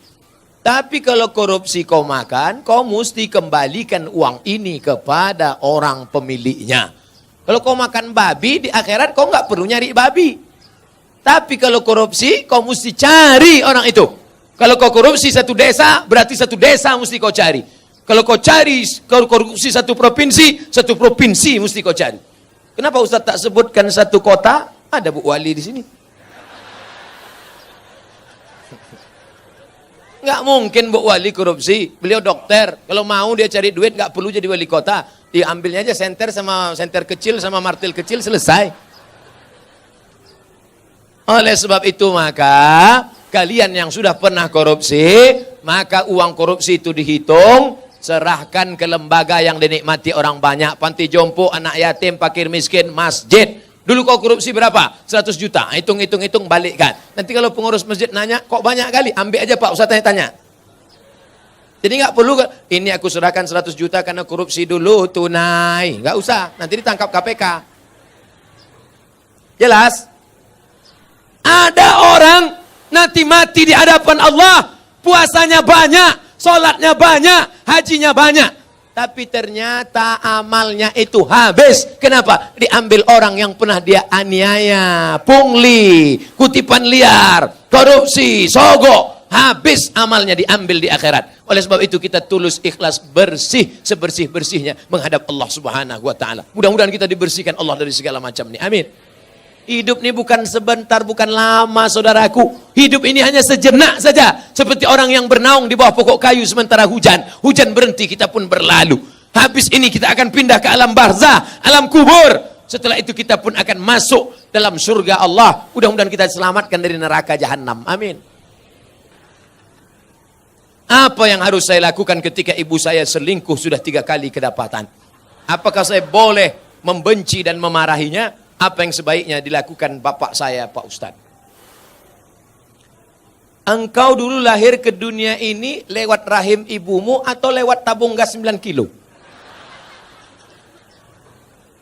Tapi kalau korupsi kau makan, kau mesti kembalikan uang ini kepada orang pemiliknya. Kalau kau makan babi, di akhirat kau nggak perlu nyari babi. Tapi kalau korupsi, kau mesti cari orang itu. Kalau kau korupsi satu desa, berarti satu desa mesti kau cari. Kalau kau cari, kau korupsi satu provinsi mesti kau cari. Kenapa Ustaz tak sebutkan satu kota? Ada Bu Wali di sini. Nggak mungkin Bu Wali korupsi. Beliau dokter. Kalau mau dia cari duit nggak perlu jadi wali kota. Diambilnya aja senter sama senter kecil sama martil kecil selesai. Oleh sebab itu maka kalian yang sudah pernah korupsi, maka uang korupsi itu dihitung. Serahkan ke lembaga yang dinikmati orang banyak. Panti jompo, anak yatim, fakir miskin, masjid. Dulu kau korupsi berapa? 100 juta. Hitung, balikkan. Nanti kalau pengurus masjid nanya, kok banyak kali? Ambil aja Pak, Ustaz tanya. Jadi nggak perlu, ini aku serahkan 100 juta karena korupsi dulu, tunai. Nggak usah, nanti ditangkap KPK. Jelas? Ada orang nanti mati di hadapan Allah, puasanya banyak, sholatnya banyak, hajinya banyak. Tapi ternyata amalnya itu habis. Kenapa? Diambil orang yang pernah dia aniaya, pungli, kutipan liar, korupsi, sogok. Habis amalnya diambil di akhirat. Oleh sebab itu kita tulus, ikhlas, bersih, sebersih-bersihnya menghadap Allah Subhanahu wa taala. Mudah-mudahan kita dibersihkan Allah dari segala macam ini. Amin. Hidup ini bukan sebentar, bukan lama saudaraku. Hidup ini hanya sejenak saja. Seperti orang yang bernaung di bawah pokok kayu sementara hujan. Hujan berhenti, kita pun berlalu. Habis ini kita akan pindah ke alam barzah, alam kubur. Setelah itu kita pun akan masuk dalam surga Allah. Mudah-mudahan kita diselamatkan dari neraka jahanam. Amin. Apa yang harus saya lakukan ketika ibu saya selingkuh sudah 3 kali kedapatan? Apakah saya boleh membenci dan memarahinya? Apa yang sebaiknya dilakukan bapak saya, Pak Ustadz? Engkau dulu lahir ke dunia ini lewat rahim ibumu atau lewat tabung gas 9 kilo?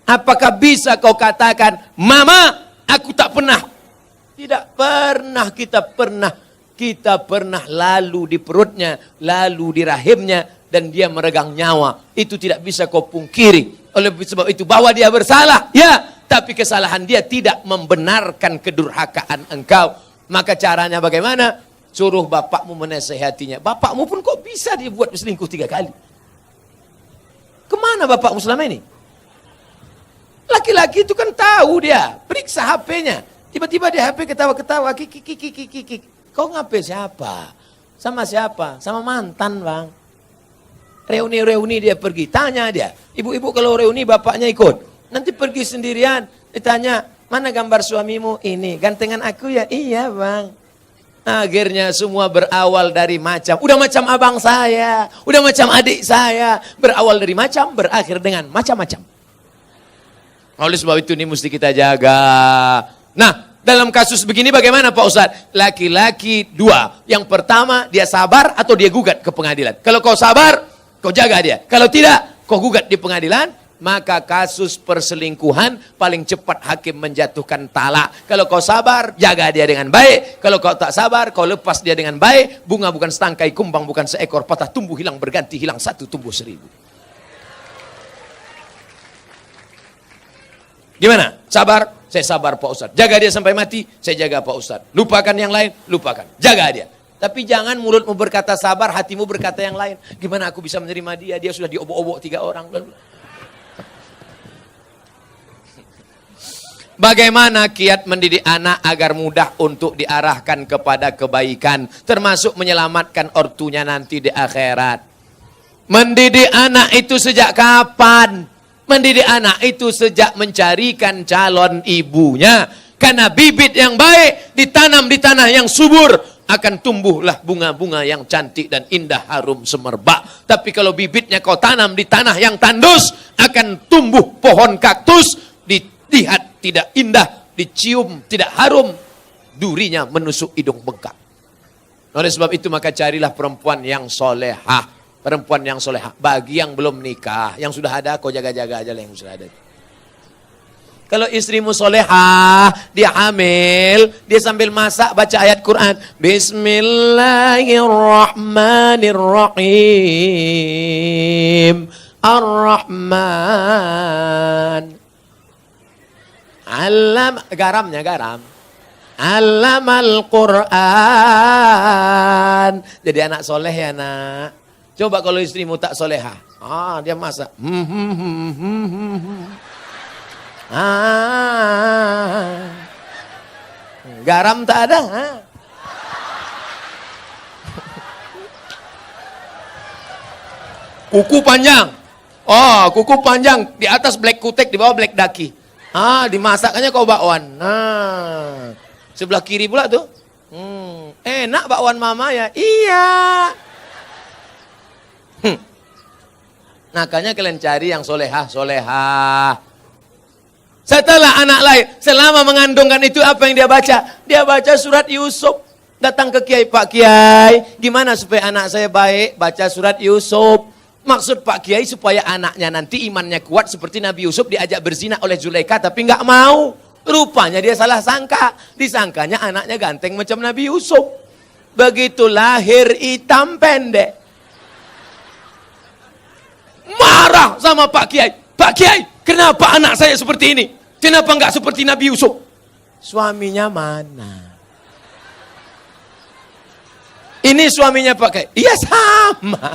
Apakah bisa kau katakan, Mama, aku tak pernah? Tidak pernah kita pernah lalu di perutnya, lalu di rahimnya, dan dia meregang nyawa. Itu tidak bisa kau pungkiri. Oleh sebab itu, bahwa dia bersalah, ya, tapi kesalahan dia tidak membenarkan kedurhakaan engkau. Maka caranya bagaimana? Suruh bapakmu menasehatinya. Bapakmu pun kok bisa dia buat selingkuh 3 kali? Kemana bapakmu selama ini? Laki-laki itu kan tahu dia. Periksa HP-nya. Tiba-tiba di HP ketawa-ketawa. Kik. Kau ngapain siapa? Sama siapa? Sama mantan, Bang. Reuni-reuni dia pergi. Tanya dia. Ibu-ibu kalau reuni bapaknya ikut. Nanti pergi sendirian. Ditanya, mana gambar suamimu? Ini. Gantengan aku ya? Iya, Bang. Akhirnya semua berawal dari macam. Udah macam abang saya. Udah macam adik saya. Berawal dari macam, berakhir dengan macam-macam. Oleh sebab itu ini mesti kita jaga. Nah, dalam kasus begini bagaimana Pak Ustadz? Laki-laki 2. Yang pertama, dia sabar atau dia gugat ke pengadilan. Kalau kau sabar, kau jaga dia. Kalau tidak, kau gugat di pengadilan, maka kasus perselingkuhan paling cepat hakim menjatuhkan talak. Kalau kau sabar, jaga dia dengan baik. Kalau kau tak sabar, kau lepas dia dengan baik. Bunga bukan setangkai, kumbang bukan seekor, patah tumbuh hilang berganti, hilang 1 tumbuh 1000. Gimana? Sabar? Saya sabar Pak Ustadz. Jaga dia sampai mati, saya jaga Pak Ustadz. Lupakan yang lain, lupakan. Jaga dia. Tapi jangan mulutmu berkata sabar, hatimu berkata yang lain. Gimana aku bisa menerima dia? Dia sudah diobok-obok 3 orang. Bagaimana kiat mendidik anak agar mudah untuk diarahkan kepada kebaikan. Termasuk menyelamatkan ortunya nanti di akhirat. Mendidik anak itu sejak kapan? Mendidik anak itu sejak mencarikan calon ibunya. Karena bibit yang baik ditanam di tanah yang subur, akan tumbuhlah bunga-bunga yang cantik dan indah harum semerbak. Tapi kalau bibitnya kau tanam di tanah yang tandus, akan tumbuh pohon kaktus, dilihat tidak indah, dicium tidak harum, durinya menusuk hidung bengkak. Oleh sebab itu maka carilah perempuan yang solehah. Perempuan yang solehah. Bagi yang belum nikah, yang sudah ada, kau jaga-jaga aja lah yang sudah ada. Kalau istrimu solehah, dia hamil, dia sambil masak baca ayat Quran. Bismillahirrahmanirrahim. Ar-Rahman. Garamnya garam. Allamal Quran. Jadi anak soleh ya nak. Coba kalau istrimu tak solehah. Dia masak. Garam tak ada. Kuku panjang. Kuku panjang. Di atas black kutek, di bawah black daki. Dimasaknya kau bakwan. Sebelah kiri pula tuh. Enak bakwan mama ya. Iya. Makanya kalian cari yang solehah. Setelah anak lahir, selama mengandungkan itu apa yang dia baca? Dia baca surat Yusuf. Datang ke Kiai, Pak Kiai, gimana supaya anak saya baik? Baca surat Yusuf. Maksud Pak Kiai supaya anaknya nanti imannya kuat seperti Nabi Yusuf diajak berzina oleh Zulaikha tapi nggak mau. Rupanya dia salah sangka. Disangkanya anaknya ganteng macam Nabi Yusuf. Begitu lahir hitam pendek. Marah sama Pak Kiai. Pak Kiai, kenapa anak saya seperti ini? Kenapa enggak seperti Nabi Yusuf? Suaminya mana? Ini suaminya Pak Kiai. Iya sama.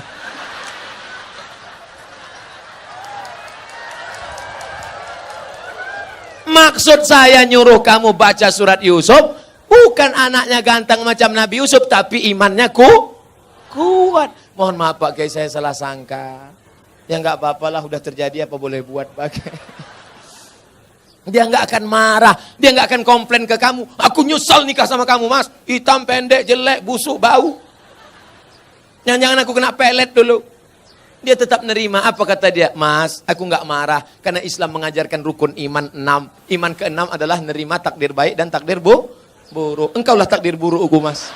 Maksud saya nyuruh kamu baca surat Yusuf, bukan anaknya ganteng macam Nabi Yusuf, tapi imannya kuat. Mohon maaf Pak Kiai, saya salah sangka. Ya nggak apa-apa lah, udah terjadi, apa boleh buat, pakai. Dia nggak akan marah, dia nggak akan komplain ke kamu. Aku nyesal nikah sama kamu, Mas. Hitam, pendek, jelek, busuk, bau. Jangan-jangan aku kena pelet dulu. Dia tetap nerima. Apa kata dia? Mas, aku nggak marah karena Islam mengajarkan rukun iman 6. Iman ke-6 adalah nerima takdir baik dan takdir buruk. Engkaulah takdir burukku, Mas.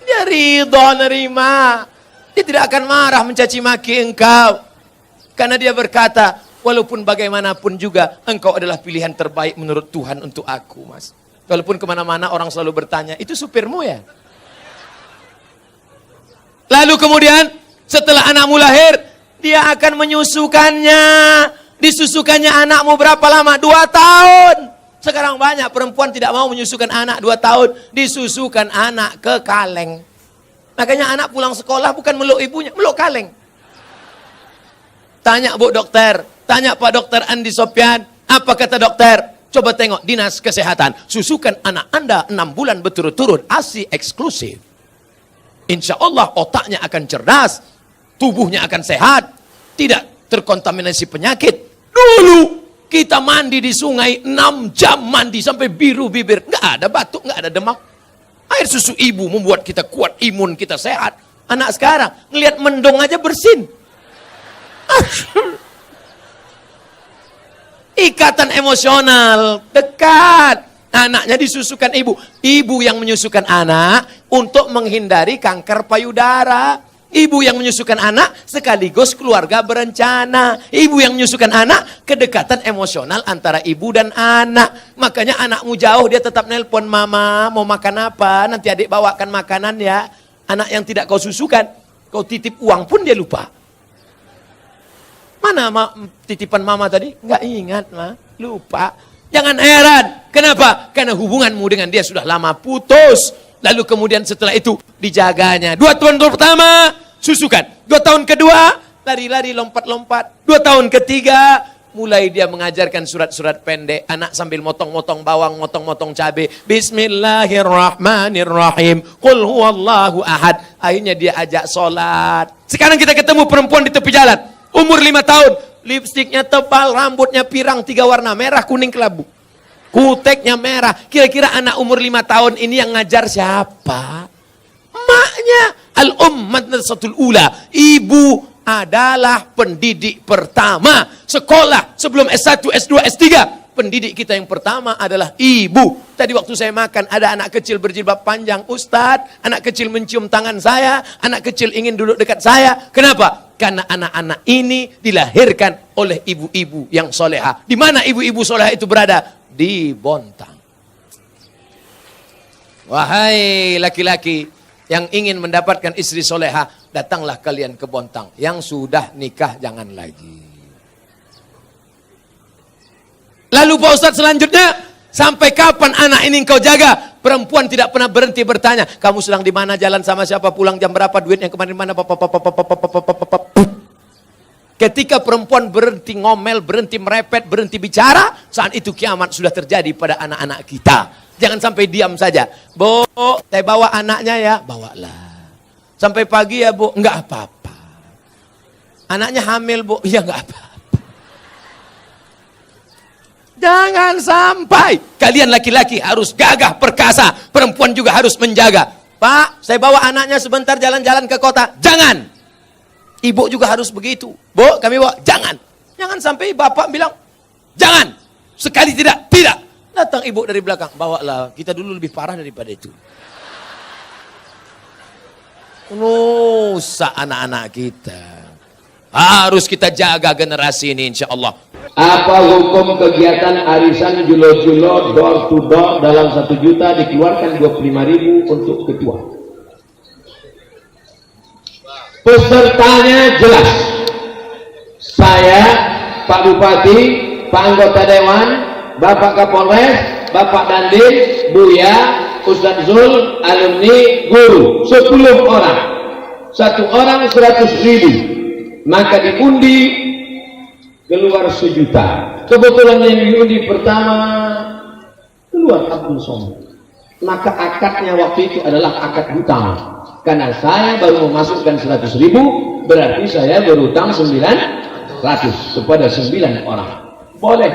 Dia ridho nerima. Dia tidak akan marah mencaci maki engkau. Karena dia berkata, walaupun bagaimanapun juga engkau adalah pilihan terbaik menurut Tuhan untuk aku, Mas. Walaupun kemana-mana orang selalu bertanya, itu supirmu ya? Lalu kemudian setelah anakmu lahir, dia akan menyusukannya. Disusukannya anakmu berapa lama? 2 tahun. Sekarang banyak perempuan tidak mau menyusukan anak 2 tahun. Disusukan anak ke kaleng. Makanya anak pulang sekolah bukan meluk ibunya, meluk kaleng. Tanya Bu Dokter, tanya Pak Dokter Andi Sopyan, apa kata dokter? Coba tengok dinas kesehatan, susukan anak Anda 6 bulan berturut-turut, ASI eksklusif. Insya Allah otaknya akan cerdas, tubuhnya akan sehat, tidak terkontaminasi penyakit. Dulu kita mandi di sungai 6 jam mandi sampai biru bibir, nggak ada batuk, nggak ada demam. Air susu ibu membuat kita kuat, imun kita sehat. Anak sekarang ngelihat mendong aja bersin. Ikatan emosional dekat. Anaknya disusukan ibu. Ibu yang menyusukan anak untuk menghindari kanker payudara. Ibu yang menyusukan anak sekaligus keluarga berencana. Ibu yang menyusukan anak kedekatan emosional antara ibu dan anak. Makanya anakmu jauh dia tetap nelpon, mama mau makan apa? Nanti adik bawakan makanan ya. Anak yang tidak kau susukan, kau titip uang pun dia lupa. Mana titipan mama tadi? Nggak ingat, ma. Lupa. Jangan heran. Kenapa? Karena hubunganmu dengan dia sudah lama putus. Lalu kemudian setelah itu dijaganya. 2 tahun pertama, susukan. 2 tahun kedua, lari-lari, lompat-lompat. 2 tahun ketiga, mulai dia mengajarkan surat-surat pendek. Anak sambil motong-motong bawang, motong-motong cabai. Bismillahirrahmanirrahim. Qul huwallahu ahad. Akhirnya dia ajak sholat. Sekarang kita ketemu perempuan di tepi jalan. Umur 5 tahun. Lipstiknya tebal, rambutnya pirang 3 warna, merah, kuning, kelabu. Kuteknya merah. Kira-kira anak umur 5 tahun ini yang ngajar siapa? Maknya. Al-Madrasatul Ula. Ibu adalah pendidik pertama. Sekolah sebelum S1, S2, S3. Pendidik kita yang pertama adalah ibu. Tadi waktu saya makan ada anak kecil berjilbab panjang. Ustadz, anak kecil mencium tangan saya. Anak kecil ingin duduk dekat saya. Kenapa? Karena anak-anak ini dilahirkan oleh ibu-ibu yang soleha. Di mana ibu-ibu soleha itu berada? Di Bontang. Wahai laki-laki yang ingin mendapatkan istri soleha, datanglah kalian ke Bontang. Yang sudah nikah jangan lagi. Lalu Pak Ustadz selanjutnya, sampai kapan anak ini engkau jaga? Perempuan tidak pernah berhenti bertanya, kamu sedang di mana, jalan sama siapa, pulang jam berapa, duitnya kemarin mana, ketika perempuan berhenti ngomel, berhenti merepet, berhenti bicara, saat itu kiamat sudah terjadi pada anak-anak kita. Jangan sampai diam saja. Bu, saya bawa anaknya ya, bawalah. Sampai pagi ya Bu, enggak apa-apa. Anaknya hamil Bu, ya enggak apa-apa. Jangan sampai kalian laki-laki harus gagah perkasa, perempuan juga harus menjaga. Pak, saya bawa anaknya sebentar jalan-jalan ke kota. Jangan. Ibu juga harus begitu. Bu, kami bawa. Jangan. Jangan sampai bapak bilang, jangan. Sekali tidak, tidak. Datang ibu dari belakang, bawalah. Kita dulu lebih parah daripada itu. Nusa anak-anak kita. Harus kita jaga generasi ini insya Allah. Apa hukum kegiatan arisan julo-julo door to door dalam 1 juta dikeluarkan 25.000 untuk ketua? Pesertanya jelas. Saya, Pak Bupati, Pak Anggota Dewan, Bapak Kapolres, Bapak Dandim, Buya, Ustadz Zul, alumni, guru, 10 orang. 1 orang 100.000. Maka diundi keluar 1 juta. Kebetulan yang diundi pertama keluar Abdul Somad. Maka akadnya waktu itu adalah akad hutang. Karena saya baru memasukkan 100.000, berarti saya berutang 900 kepada 9 orang. Boleh.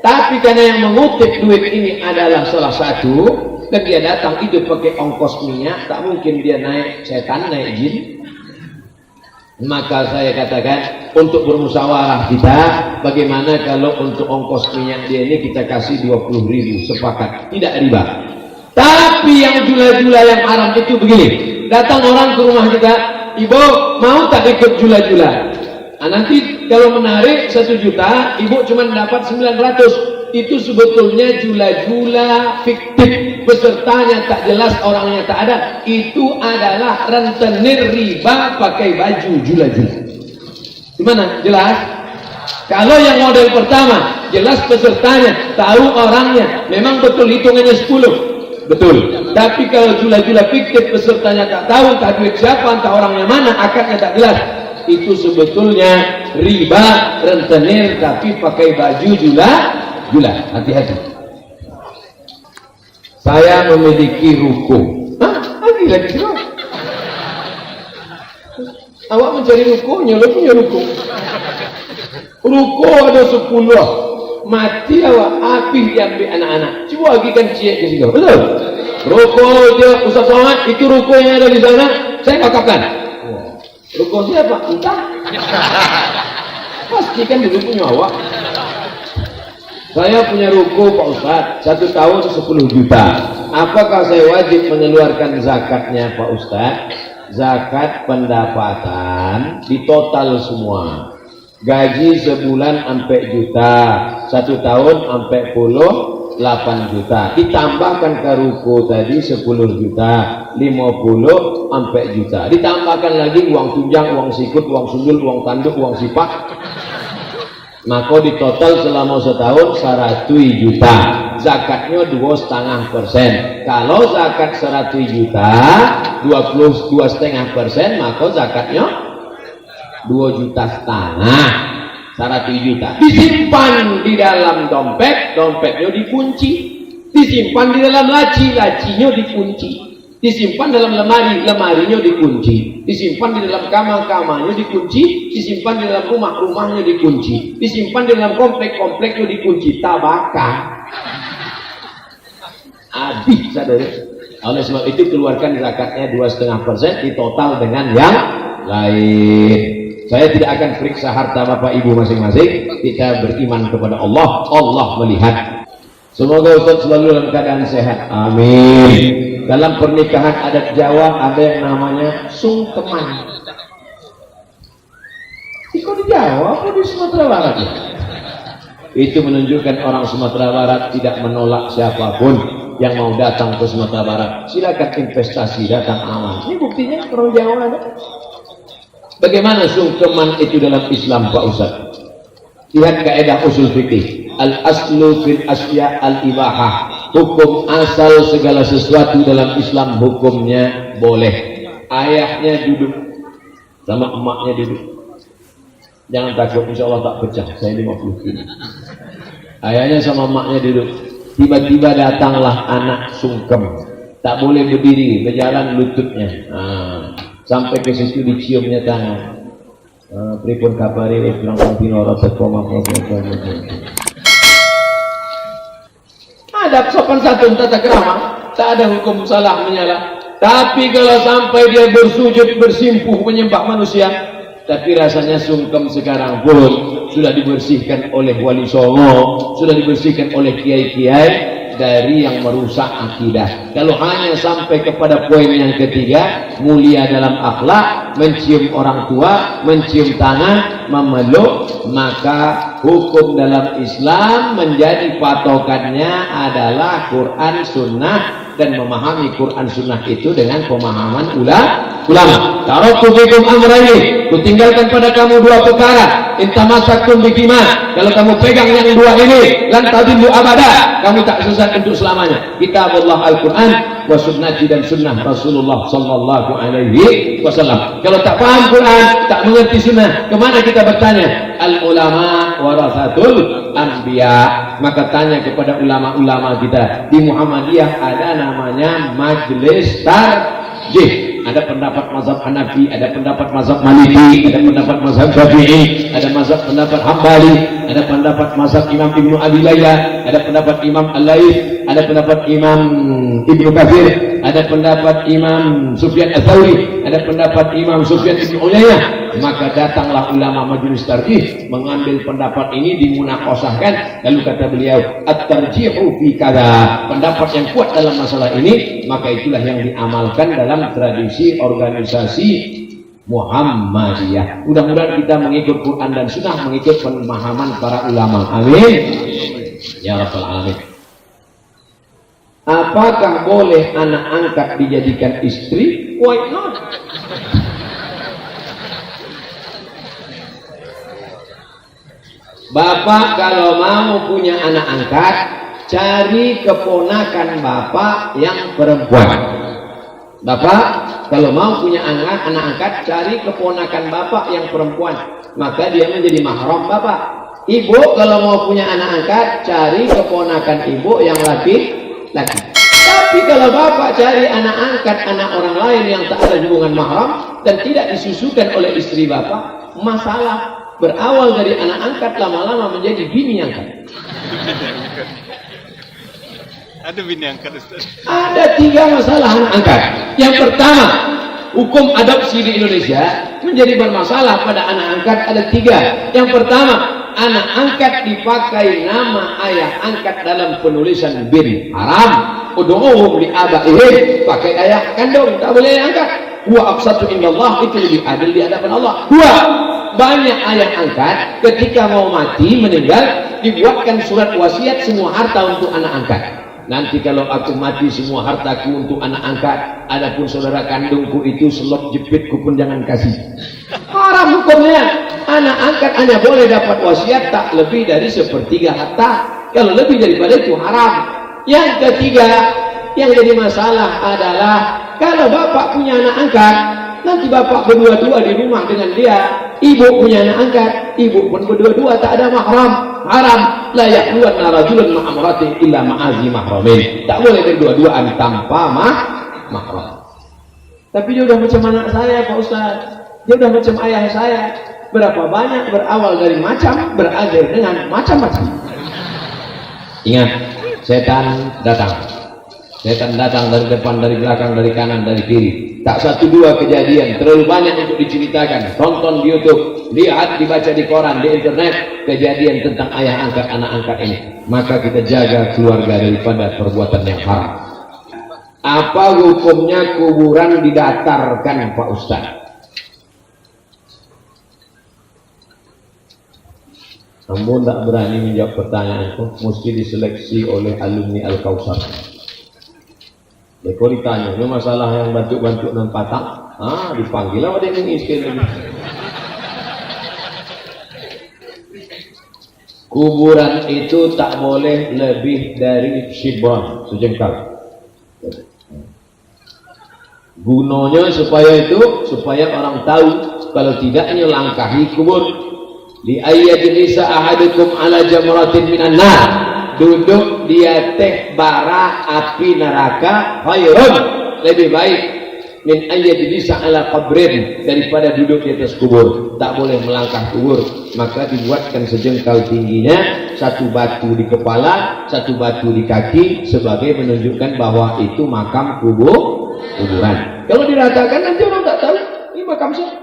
Tapi karena yang mengutip duit ini adalah salah satu, dan dia datang itu pakai ongkos minyak, tak mungkin dia naik setan, naik jin. Maka saya katakan untuk bermusyawarah kita, bagaimana kalau untuk ongkos minyak dia ini kita kasih 20.000, sepakat, tidak riba. Tapi yang jula-jula yang haram itu begini, datang orang ke rumah kita, ibu mau tak ikut jula-jula? Nah, nanti kalau menarik 1 juta, ibu cuma dapat 900. Itu sebetulnya jula-jula fiktif, pesertanya tak jelas, orangnya tak ada. Itu adalah rentenir riba pakai baju jula-jula. Gimana? Jelas? Kalau yang model pertama, jelas pesertanya, tahu orangnya, memang betul hitungannya 10. Betul. Tapi kalau jula-jula fiktif, pesertanya tak tahu, tak duit siapa, entah orangnya mana, akadnya tak jelas, itu sebetulnya riba rentenir tapi pakai baju jula. Hati-hati. Saya memiliki ruko. Lagi. Awak mencari rukonya, lo punya ruko. Ruko ada 10. Mati awak, api diambil anak-anak. Coba bagikan ciek ke situ. Betul? Ruko dia Ustaz Somad, itu ruko yang ada di sana, saya wakafkan. Ruko siapa? Entah. Pastikan dulu punya awak. Saya punya ruko Pak Ustaz, 1 tahun 10 juta. Apakah saya wajib mengeluarkan zakatnya Pak Ustaz? Zakat pendapatan di total semua. Gaji sebulan sampai juta, 1 tahun sampai 8 juta. Ditambahkan ke ruko tadi 10 juta, 50 sampai juta. Ditambahkan lagi uang tunjang, uang sikut, uang sundul, uang tanduk, uang sipak. Maka di total selama setahun 100 juta. Zakatnya 2,5%. Kalau zakat 100 juta 22,5%, maka zakatnya 2,5 juta. 100 juta disimpan di dalam dompet, dompetnya dikunci. Disimpan di dalam laci, lacinya dikunci. Disimpan dalam lemari, lemarinya dikunci. Disimpan di dalam kamar, kamarnya dikunci. Disimpan di dalam rumah, rumahnya dikunci. Disimpan di dalam komplek, kompleknya dikunci. Tabaka habis, saudara. Oleh sebab itu keluarkan zakatnya 2,5% di total dengan yang lain. Saya tidak akan periksa harta bapak ibu masing-masing. Kita beriman kepada Allah, Allah melihat. Semoga Ustaz selalu dalam keadaan sehat, amin. Dalam pernikahan adat Jawa ada yang namanya sungkeman. Itu di Jawa atau di Sumatera Barat ya? Itu menunjukkan orang Sumatera Barat tidak menolak siapapun yang mau datang ke Sumatera Barat. Silakan investasi, datang aman. Ini buktinya orang Jawa ada. Bagaimana sungkeman itu dalam Islam Pak Ustaz? Lihat kaidah usul fikih. Al-aslu fil asya al-ibahah. Hukum asal segala sesuatu dalam Islam hukumnya boleh. Ayahnya duduk sama emaknya duduk. Jangan takut, insya Allah tak pecah. Saya 50 kilo. Ayahnya sama emaknya duduk. Tiba-tiba datanglah anak sungkem. Tak boleh berdiri, berjalan lututnya. Sampai ke situ diciumnya tangan. Pripun kabari langsung pinoro tekoma. Ada sopan santun tata kerama, tak ada hukum salah menyalah. Tapi kalau sampai dia bersujud bersimpuh menyembah manusia, tapi rasanya sungkem sekarang pun sudah dibersihkan oleh wali songo, sudah dibersihkan oleh kiai-kiai dari yang merusak akidah. Kalau hanya sampai kepada poin yang ketiga, mulia dalam akhlak, mencium orang tua, mencium tangan, memeluk, maka hukum dalam Islam menjadi patokannya adalah Quran Sunnah, dan memahami Quran Sunnah itu dengan pemahaman ulama. Taraktu fikum amrayni, kutinggalkan pada kamu 2 perkara. Intamasaktum bihima, kalau kamu pegang yang 2 ini, lan tadillu abada, kamu tak sesat untuk selamanya. Kitabullah Al-Quran wa sunnati, dan sunnah Rasulullah sallallahu alaihi wasallam. Kalau tak paham Quran, tak mengerti sunnah, kemana kita bertanya? Al ulama warasatul anbiya. Maka tanya kepada ulama-ulama kita. Di Muhammadiyah ada namanya majelis tarjih. ada pendapat mazhab Hanafi, ada pendapat mazhab Maliki, ada pendapat mazhab Syafi'i, ada pendapat Hambali, ada pendapat mazhab Imam Ibnu Abi Layla, ada pendapat Imam Al-Laits, ada pendapat Imam Ibnu Katsir, ada pendapat Imam Sufyan Ats-Tsauri, ada pendapat Imam Sufyan Ibnu Uyainah. Maka datanglah ulama majelis tarjih mengambil pendapat ini dimunaqashahkan, lalu kata beliau at-tarjihu fi kada, pendapat yang kuat dalam masalah ini, maka itulah yang diamalkan dalam tradisi organisasi Muhammadiyah. Mudah-mudahan kita mengikut Quran dan Sunnah, mengikut pemahaman para ulama. Amin ya rabbal alamin. Apakah boleh anak angkat dijadikan istri? Why not? Bapak kalau mau punya anak angkat, cari keponakan bapak yang perempuan. Bapak kalau mau punya anak angkat, cari keponakan bapak yang perempuan, maka dia menjadi mahram bapak. Ibu kalau mau punya anak angkat, cari keponakan ibu yang laki-laki. Tapi kalau bapak cari anak angkat anak orang lain yang tak ada hubungan mahram dan tidak disusukan oleh istri bapak, masalah. Berawal dari anak angkat lama-lama menjadi bini angkat. Ada bini angkat, Ustaz. Ada 3 masalah anak angkat. Yang pertama, hukum adopsi di Indonesia menjadi bermasalah pada anak angkat ada 3. Yang pertama, anak angkat dipakai nama ayah angkat dalam penulisan bin, haram. Ud'uhum li abaihim, pakai ayah kandung, tak boleh angkat. Wa aqsatu indallah, itu lebih adil di hadapan Allah. 2, banyak ayah angkat ketika mau mati meninggal dibuatkan surat wasiat semua harta untuk anak angkat. Nanti kalau aku mati semua hartaku untuk anak angkat, adapun saudara kandungku itu selop jepitku pun jangan kasih. Haram hukumnya. Anak angkat hanya boleh dapat wasiat tak lebih dari 1/3 harta. Kalau lebih daripada itu haram. Yang ketiga yang jadi masalah adalah kalau bapak punya anak angkat, nanti bapak berdua-dua di rumah dengan dia. Ibu punya anak angkat, ibu pun berdua-dua, tak ada mahram, haram. La yaqluwanna rajulun ma'amratin illa ma'azi mahramin. Tak boleh berdua-duaan tanpa mahram. Tapi dia udah macam anak saya, Pak Ustaz. Dia udah macam ayah saya. Berapa banyak berawal dari macam, berakhir dengan macam-macam. Ingat, setan datang. Setan datang dari depan, dari belakang, dari kanan, dari kiri. Tak 1-2 kejadian, terlalu banyak untuk diceritakan. Tonton di YouTube, lihat, dibaca di koran, di internet, kejadian tentang ayah angkat, anak angkat ini. Maka kita jaga keluarga daripada perbuatan yang haram. Apa hukumnya kuburan didatarkan, Pak Ustaz? Namun tak berani menjawab pertanyaanku, mesti diseleksi oleh alumni Al-Kausar. Kalau ditanya, ini masalah yang bantuk-bantuk dan patah, dipanggil lah ada yang istri lagi. Kuburan itu tak boleh lebih dari shibran, sejengkal. Gunanya supaya orang tahu, kalau tidak ini langkahi kubur. Li ayyajlisa ahadukum ala jamratin minan nar, duduk di atas bara api neraka khairun, lebih baik min ayyajlisa ala qabrin, daripada duduk di atas kubur. Tak boleh melangkah kubur, maka dibuatkan sejengkal tingginya, 1 batu di kepala, 1 batu di kaki, sebagai menunjukkan bahwa itu makam kuburan. Kalau diratakan nanti orang tak tahu ini makam siapa.